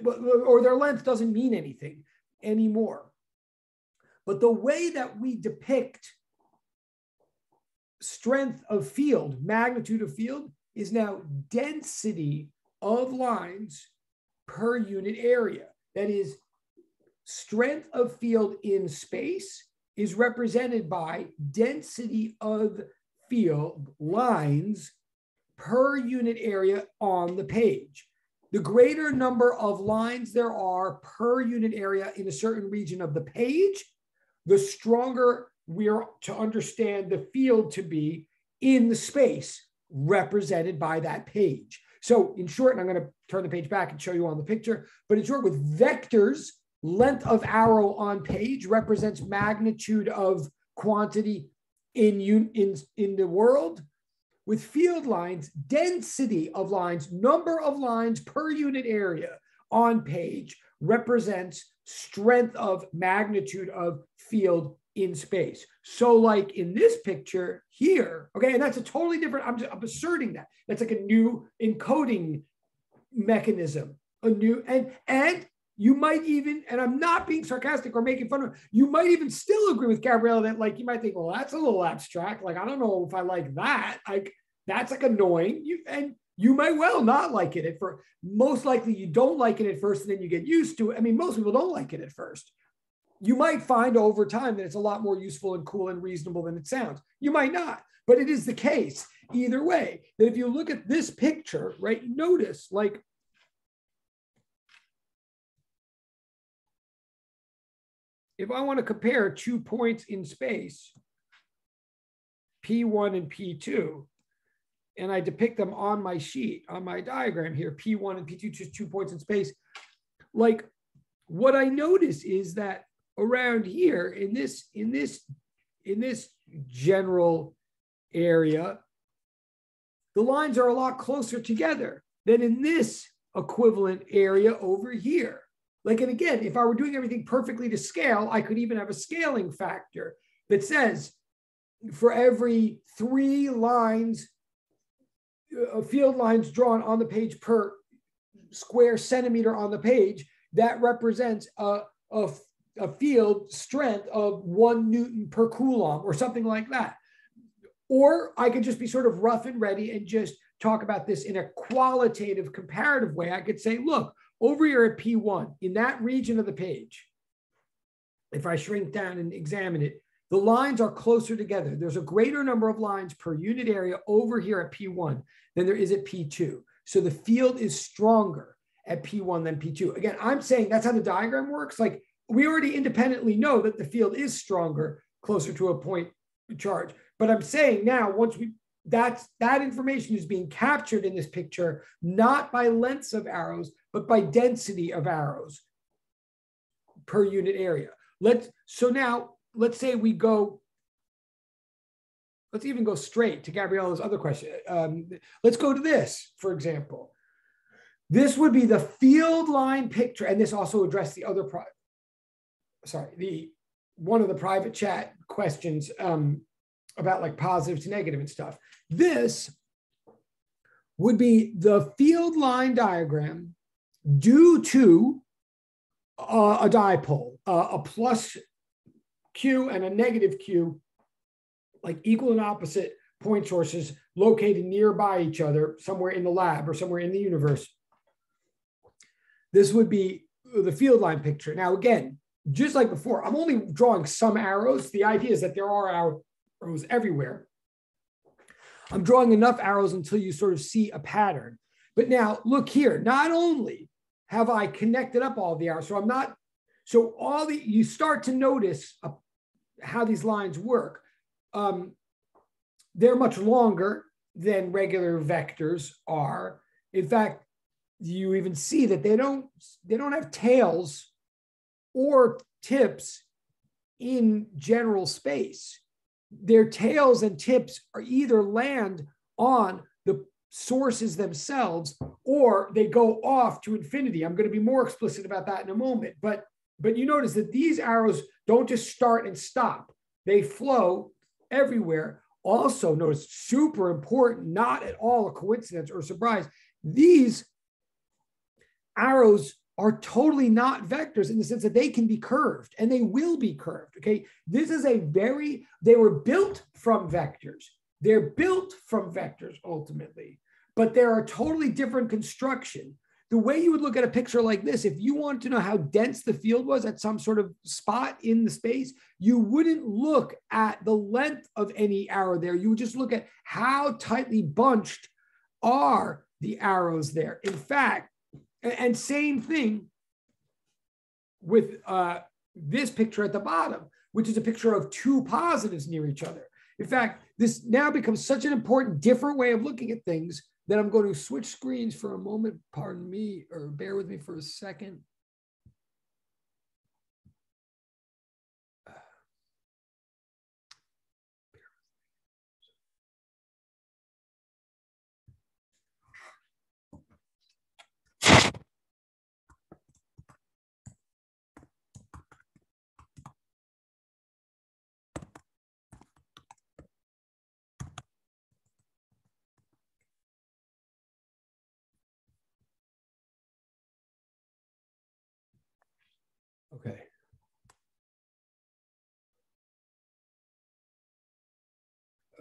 or their length doesn't mean anything anymore. But the way that we depict strength of field, magnitude of field, is now density of lines per unit area. That is, strength of field in space is represented by density of field lines per unit area on the page. The greater number of lines there are per unit area in a certain region of the page, the stronger we are to understand the field to be in the space represented by that page. So in short, and I'm going to turn the page back and show you on the picture, but in short, with vectors, length of arrow on page represents magnitude of quantity in the world. with field lines, density of lines, number of lines per unit area on page represents strength of magnitude of field in space. So like in this picture here, okay, and that's a totally different, I'm asserting that. That's like a new encoding mechanism, a new, and you might even, and I'm not being sarcastic or making fun of, you might even still agree with Gabriella that like, you might think, well, that's a little abstract. Like, I don't know if I like that. Like, that's like annoying. You might well not like it at first. Most likely you don't like it at first and then you get used to it. I mean, most people don't like it at first. You might find over time that it's a lot more useful and cool and reasonable than it sounds. You might not, but it is the case either way, that if you look at this picture, right, notice like, if I want to compare 2 points in space, P1 and P2, and I depict them on my sheet, on my diagram here, P1 and P2, just 2 points in space, like what I notice is that around here in this general area, the lines are a lot closer together than in this equivalent area over here. Like, and again, if I were doing everything perfectly to scale, I could even have a scaling factor that says for every 3 lines, field lines drawn on the page per square centimeter on the page, that represents a field strength of 1 Newton per Coulomb or something like that. Or I could just be sort of rough and ready and just talk about this in a qualitative comparative way. I could say, look, over here at P1, in that region of the page, if I shrink down and examine it, the lines are closer together. There's a greater number of lines per unit area over here at P1 than there is at P2. So the field is stronger at P1 than P2. Again, I'm saying that's how the diagram works. Like, we already independently know that the field is stronger closer to a point charge. But I'm saying now, once that information is being captured in this picture, not by lengths of arrows, but by density of arrows per unit area. So now let's say we go, let's even go straight to Gabriella's other question. Let's go to this, for example. This would be the field line picture, and this also addressed the other one of the private chat questions about like positive to negative and stuff. This would be the field line diagram due to a dipole, a plus Q and a negative Q, like equal and opposite point sources located nearby each other, somewhere in the lab or somewhere in the universe. This would be the field line picture. Now, again, just like before, I'm only drawing some arrows. The idea is that there are arrows everywhere. I'm drawing enough arrows until you sort of see a pattern. But now look here, not only have I connected up all the arrows, you start to notice how these lines work. They're much longer than regular vectors are. In fact, you even see that they don't have tails or tips in general space. Their tails and tips are either land on the sources themselves or they go off to infinity. I'm going to be more explicit about that in a moment. But you notice that these arrows don't just start and stop. They flow everywhere. Also, notice, super important, not at all a coincidence or surprise, these arrows are totally not vectors in the sense that they can be curved and they will be curved, okay? This is they were built from vectors. They're built from vectors ultimately, but they're a totally different construction. The way you would look at a picture like this, if you want to know how dense the field was at some sort of spot in the space, you wouldn't look at the length of any arrow there. You would just look at how tightly bunched are the arrows there. In fact, and same thing with this picture at the bottom, which is a picture of 2 positives near each other. In fact, this now becomes such an important, different way of looking at things that I'm going to switch screens for a moment. Pardon me, or bear with me for a second. Okay.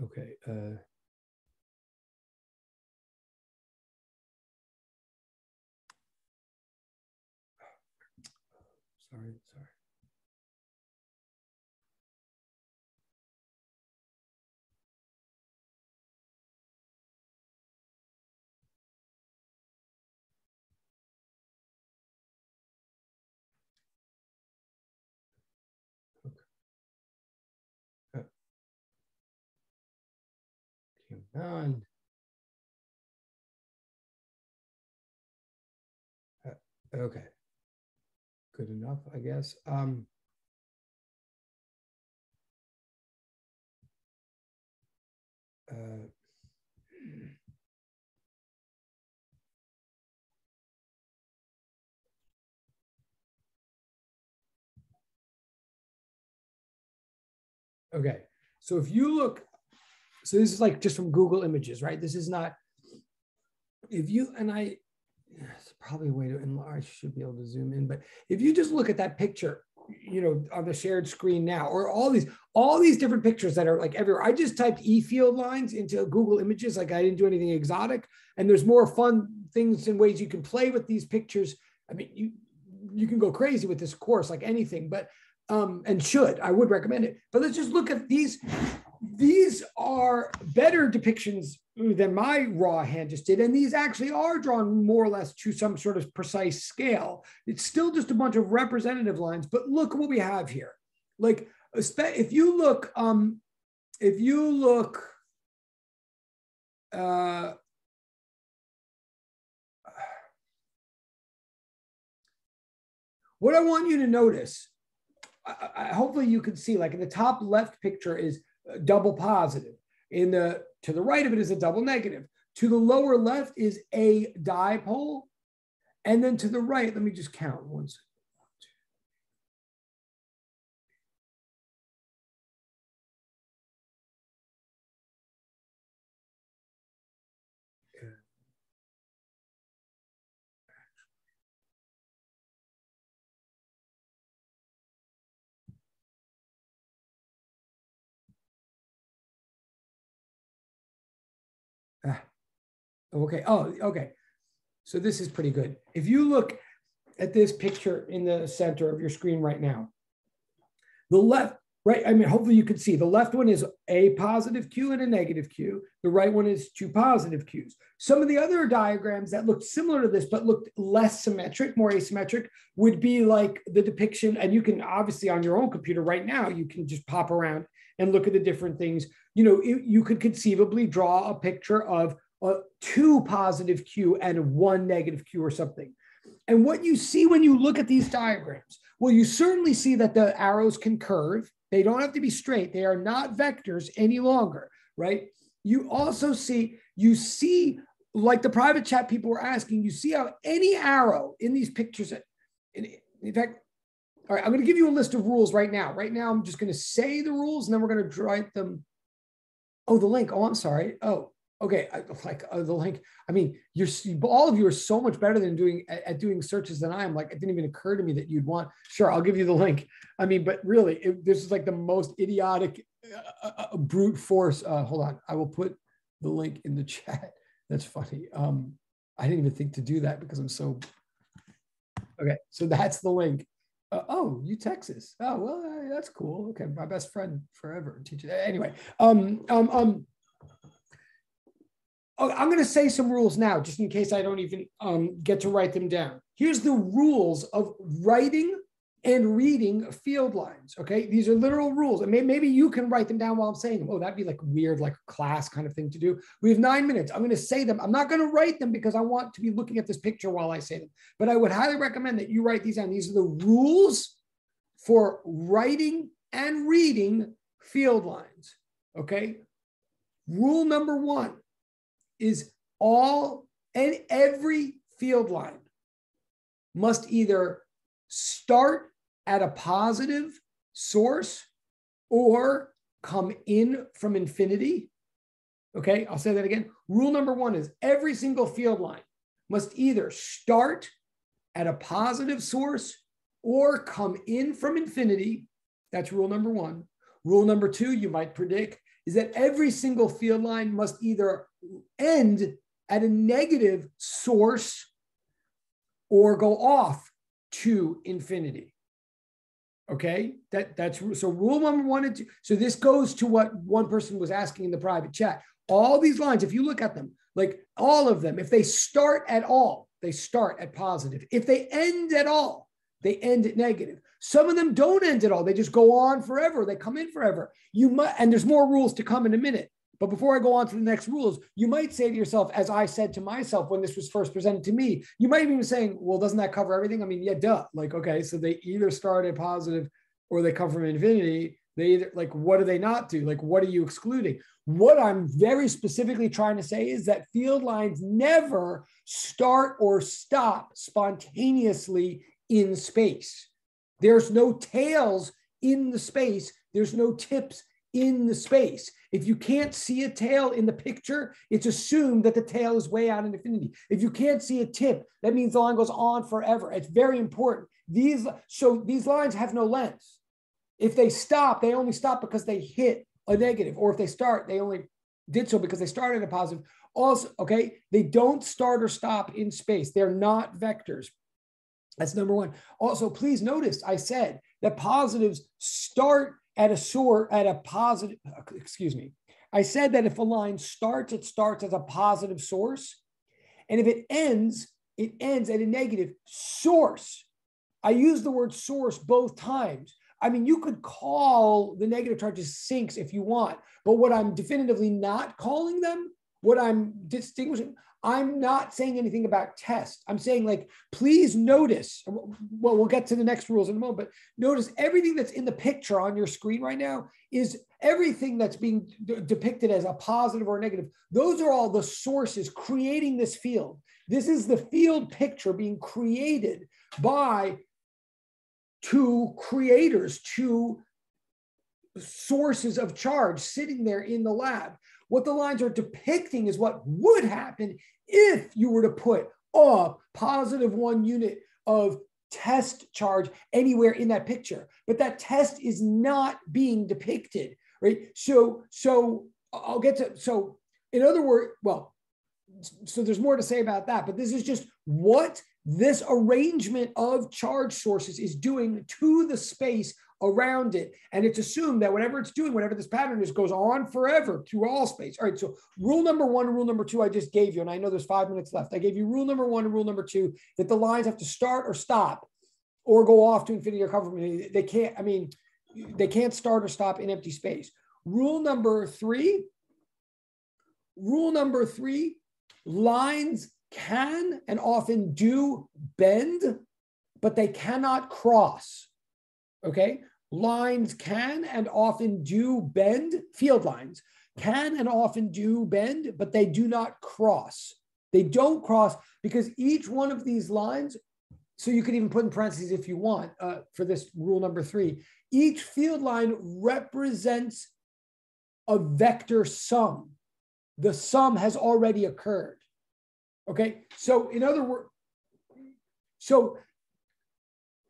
Okay. Sorry. Okay. Come on. Okay. Good enough, I guess. Okay. So if you look, so this is like just from Google Images, right? This is not, if you, and I, it's probably a way to enlarge, I should be able to zoom in, but if you just look at that picture, you know, on the shared screen now, or all these different pictures that are like everywhere. I just typed EFieldLines into Google Images, like I didn't do anything exotic. And there's more fun things and ways you can play with these pictures. I mean, you can go crazy with this course, like anything, but I would recommend it. But let's just look at these. These are better depictions than my raw hand just did. And these actually are drawn more or less to some sort of precise scale. It's still just a bunch of representative lines, but look what we have here. Like, if you look, what I want you to notice, hopefully you can see, like in the top left picture is double positive. To the right of it is a double negative. To the lower left is a dipole. And then to the right, let me just count once. Okay. Oh, okay. So this is pretty good. If you look at this picture in the center of your screen right now, the left, right? I mean, hopefully you can see the left one is a positive Q and a negative Q. The right one is two positive Qs. Some of the other diagrams that looked similar to this, but looked less symmetric, more asymmetric, would be like the depiction. And you can obviously on your own computer right now, you can just pop around and look at the different things. You know, you could conceivably draw a picture of two positive Q and one negative Q or something. And what you see when you look at these diagrams, well, you certainly see that the arrows can curve. They don't have to be straight. They are not vectors any longer, right? You also see, like the private chat people were asking, you see how any arrow in these pictures, in fact, all right, I'm going to give you a list of rules right now. Right now, I'm just going to say the rules and then we're going to write them. Oh, the link. Oh, I'm sorry. Oh, okay. The link. I mean, all of you are so much better than doing searches than I am. Like, it didn't even occur to me that you'd want. Sure, I'll give you the link. I mean, but really, this is like the most idiotic brute force. Hold on, I will put the link in the chat. That's funny. I didn't even think to do that because I'm so. Okay, so that's the link. Oh, Texas. Oh, well, that's cool. Okay, my best friend forever. Teacher. Anyway, I'm going to say some rules now, just in case I don't even get to write them down. Here's the rules of writing and reading field lines. Okay, these are literal rules, and maybe you can write them down while I'm saying them. Oh, that'd be like weird, like a class kind of thing to do. We have 9 minutes. I'm going to say them. I'm not going to write them because I want to be looking at this picture while I say them. But I would highly recommend that you write these down. These are the rules for writing and reading field lines. Okay. Rule number 1 is every field line must either start at a positive source or come in from infinity. Okay, I'll say that again. Rule number 1 is every single field line must either start at a positive source or come in from infinity. That's rule number one. Rule number two, you might predict, is that every single field line must either end at a negative source or go off to infinity. Okay, that's so rule number one and two. So this goes to what one person was asking in the private chat. All these lines, if you look at them, like all of them, if they start at all, they start at positive. If they end at all, they end at negative. Some of them don't end at all. They just go on forever. They come in forever. You might, and there's more rules to come in a minute. But before I go on to the next rules, you might say to yourself, as I said to myself when this was first presented to me, you might even be saying, well, doesn't that cover everything? I mean, yeah, duh. Like, okay, so they either start at positive or they come from infinity. They either, like, what do they not do? Like, what are you excluding? What I'm very specifically trying to say is that field lines never start or stop spontaneously in space. There's no tails in the space. There's no tips in the space. If you can't see a tail in the picture, it's assumed that the tail is way out in infinity. If you can't see a tip, that means the line goes on forever. It's very important. These lines have no length. If they stop, they only stop because they hit a negative, or if they start, they only did so because they started a positive. Also, okay, they don't start or stop in space. They're not vectors. That's number one. Also, please notice I said that positives start at a positive, excuse me. I said that if a line starts, it starts as a positive source. And if it ends at a negative source. I use the word source both times. I mean, you could call the negative charges sinks if you want, but what I'm definitively not calling them, what I'm distinguishing, I'm not saying anything about test. I'm saying, like, please notice, well, we'll get to the next rules in a moment, but notice everything that's in the picture on your screen right now is everything that's being depicted as a positive or a negative. Those are all the sources creating this field. This is the field picture being created by two creators, two sources of charge sitting there in the lab. What the lines are depicting is what would happen if you were to put a +1 unit of test charge anywhere in that picture. But that test is not being depicted, right? So I'll get to, so in other words, well, so there's more to say about that, but this is just what this arrangement of charge sources is doing to the space around it. And it's assumed that whatever it's doing, whatever this pattern is, goes on forever through all space. All right, so rule number one and rule number two I just gave you, and I know there's 5 minutes left. I gave you rule number one and rule number two, that the lines have to start or stop or go off to infinity or come from infinity. They can't, I mean, they can't start or stop in empty space. Rule number three, lines can and often do bend, but they cannot cross. Okay? Lines can and often do bend, field lines can and often do bend, but they do not cross. They don't cross because each one of these lines, so you can even put in parentheses if you want for this rule number three, each field line represents a vector sum. The sum has already occurred. Okay, so in other words,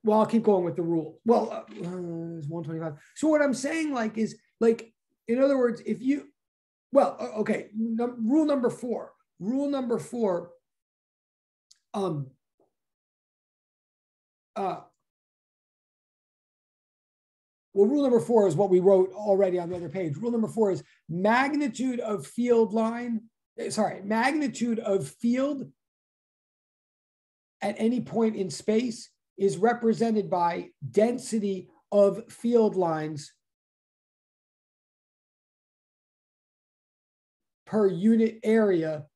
well, I'll keep going with the rule. Well, it's 125. So what I'm saying, like, is like, in other words, if you, well, okay, rule number four. Well, rule number four is what we wrote already on the other page. Rule number four is magnitude of field at any point in space is represented by density of field lines per unit area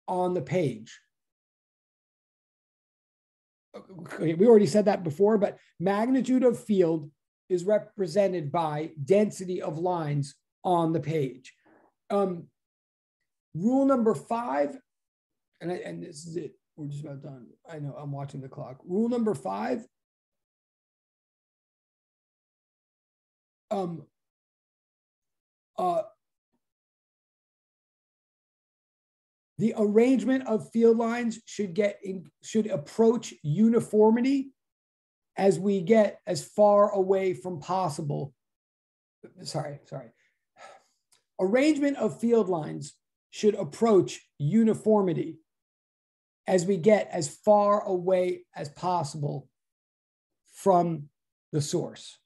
on the page. Okay, we already said that before, but magnitude of field is represented by density of lines on the page. Rule number five, and this is it. We're just about done. I know, I'm watching the clock. Rule number five. The arrangement of field lines should approach uniformity as we get as far away from possible. Sorry. Arrangement of field lines should approach uniformity as we get as far away as possible from the source.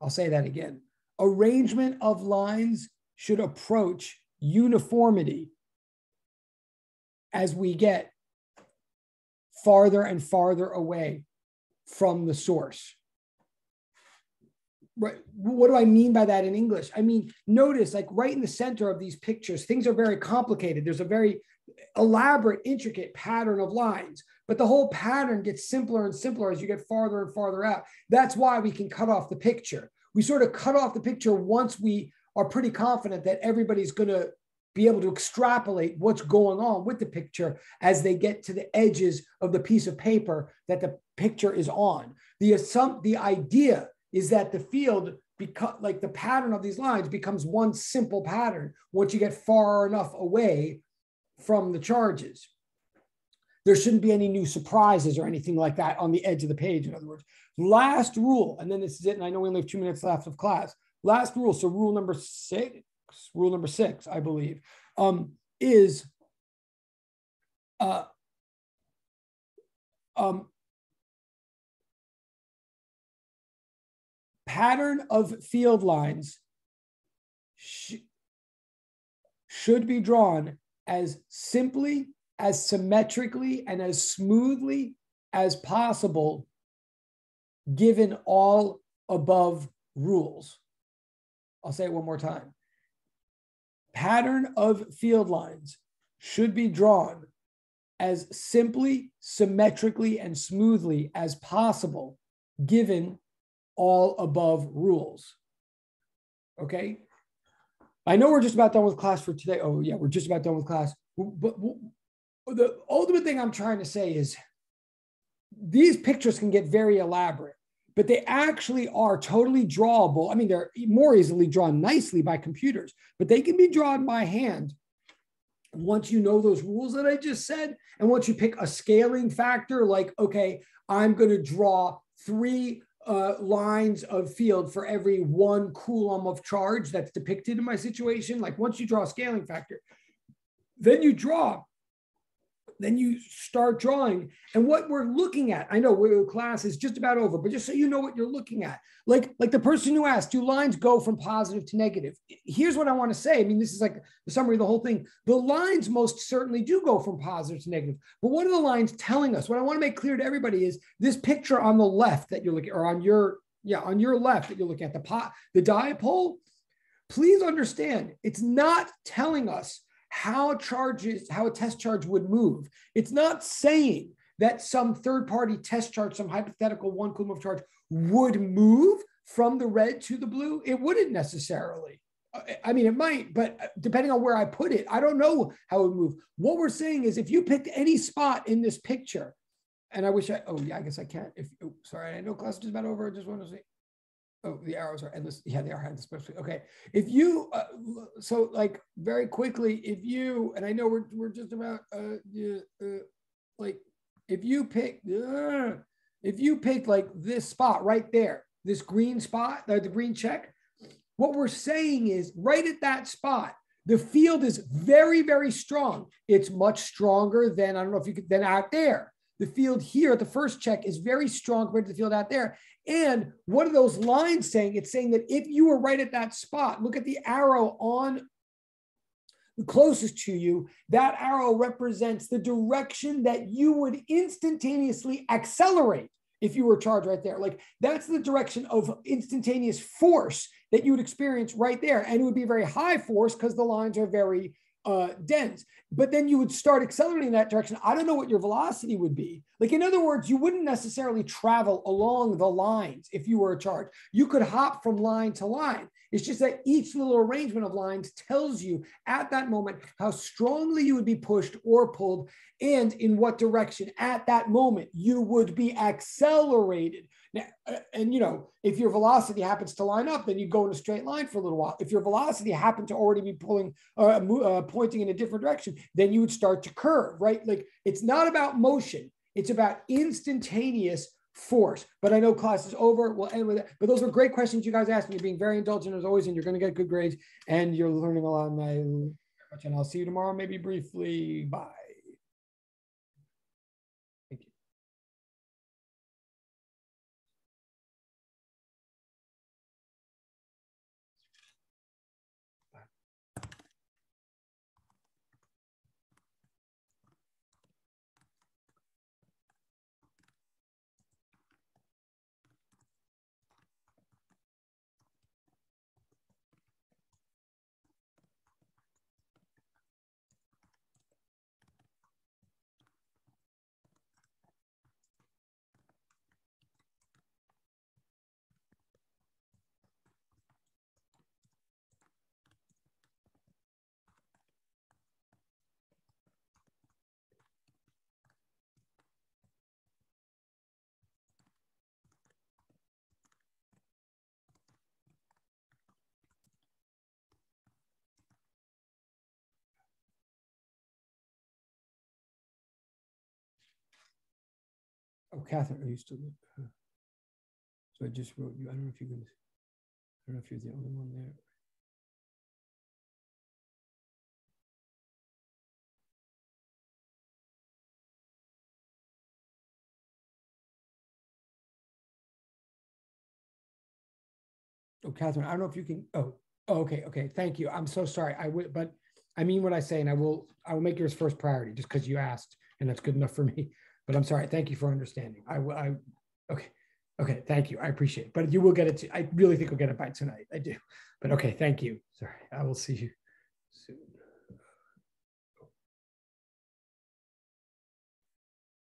I'll say that again. Arrangement of lines should approach uniformity as we get farther and farther away from the source. Right. What do I mean by that in English? I mean, notice like right in the center of these pictures, things are very complicated. There's a very elaborate, intricate pattern of lines, but the whole pattern gets simpler and simpler as you get farther and farther out. That's why we can cut off the picture. We sort of cut off the picture once we are pretty confident that everybody's going to be able to extrapolate what's going on with the picture as they get to the edges of the piece of paper that the picture is on. The idea is that the field, like the pattern of these lines, becomes one simple pattern once you get far enough away from the charges. There shouldn't be any new surprises or anything like that on the edge of the page, in other words. Last rule, and then this is it, and I know we only have 2 minutes left of class. Last rule, so rule number six, I believe, is pattern of field lines should be drawn as simply, as symmetrically, and as smoothly as possible, given all above rules. I'll say it one more time. Pattern of field lines should be drawn as simply, symmetrically, and smoothly as possible, given all above rules. Okay? I know we're just about done with class for today. Oh yeah, we're just about done with class. But the ultimate thing I'm trying to say is these pictures can get very elaborate, but they actually are totally drawable. I mean, they're more easily drawn nicely by computers, but they can be drawn by hand once you know those rules that I just said. And once you pick a scaling factor, like, okay, I'm going to draw 3 lines of field for every 1 coulomb of charge that's depicted in my situation. Like once you draw a scaling factor, then you start drawing. And what we're looking at, I know class is just about over, but just so you know what you're looking at, like the person who asked, do lines go from positive to negative? Here's what I want to say. I mean, this is like the summary of the whole thing. The lines most certainly do go from positive to negative. But what are the lines telling us? What I want to make clear to everybody is this picture on the left that you're looking, or on your left that you're looking at, the dipole. Please understand, it's not telling us how a test charge would move. It's not saying that some third-party test charge, some hypothetical 1 coulomb of charge would move from the red to the blue. It wouldn't necessarily. I mean, it might, but depending on where I put it, I don't know how it would move. What we're saying is if you picked any spot in this picture, and I guess I can't. Sorry, I know class is just about over. I just want to say, oh, the arrows are endless. Yeah, they are endless, especially. Okay. If you, so like very quickly, if you, and I know we're just about, like, if you pick like this spot right there, this green spot, the green check, what we're saying is right at that spot, the field is very, very strong. It's much stronger than, I don't know if you could, than out there. The field here at the first check is very strong compared to the field out there. And what are those lines saying? It's saying that if you were right at that spot, look at the arrow on the closest to you, that arrow represents the direction that you would instantaneously accelerate if you were charged right there. Like that's the direction of instantaneous force that you would experience right there. And it would be a very high force because the lines are very dense, but then you would start accelerating in that direction. I don't know what your velocity would be. Like, in other words, you wouldn't necessarily travel along the lines if you were a charge. You could hop from line to line. It's just that each little arrangement of lines tells you at that moment how strongly you would be pushed or pulled and in what direction at that moment you would be accelerated. Now, and you know, if your velocity happens to line up, then you go in a straight line for a little while. If your velocity happened to already be pulling, pointing in a different direction, then you would start to curve, right? Like it's not about motion. It's about instantaneous force. But I know class is over. We'll end with it. But those were great questions you guys asked me. You're being very indulgent as always, and you're going to get good grades. And you're learning a lot. And I'll see you tomorrow, maybe briefly. Bye. Thank you. Oh, Catherine, are you still? So I just wrote you. I don't know if you can. I don't know if you're the only one there. Oh, Catherine, I don't know if you can. Oh, okay, okay. Thank you. I'm so sorry. I would, but I mean what I say, and I will make yours first priority just because you asked, and that's good enough for me. But I'm sorry. Thank you for understanding. Okay, okay. Thank you. I appreciate it. But you will get it. I really think we'll get it by tonight. I do. But okay, thank you. Sorry. I will see you soon.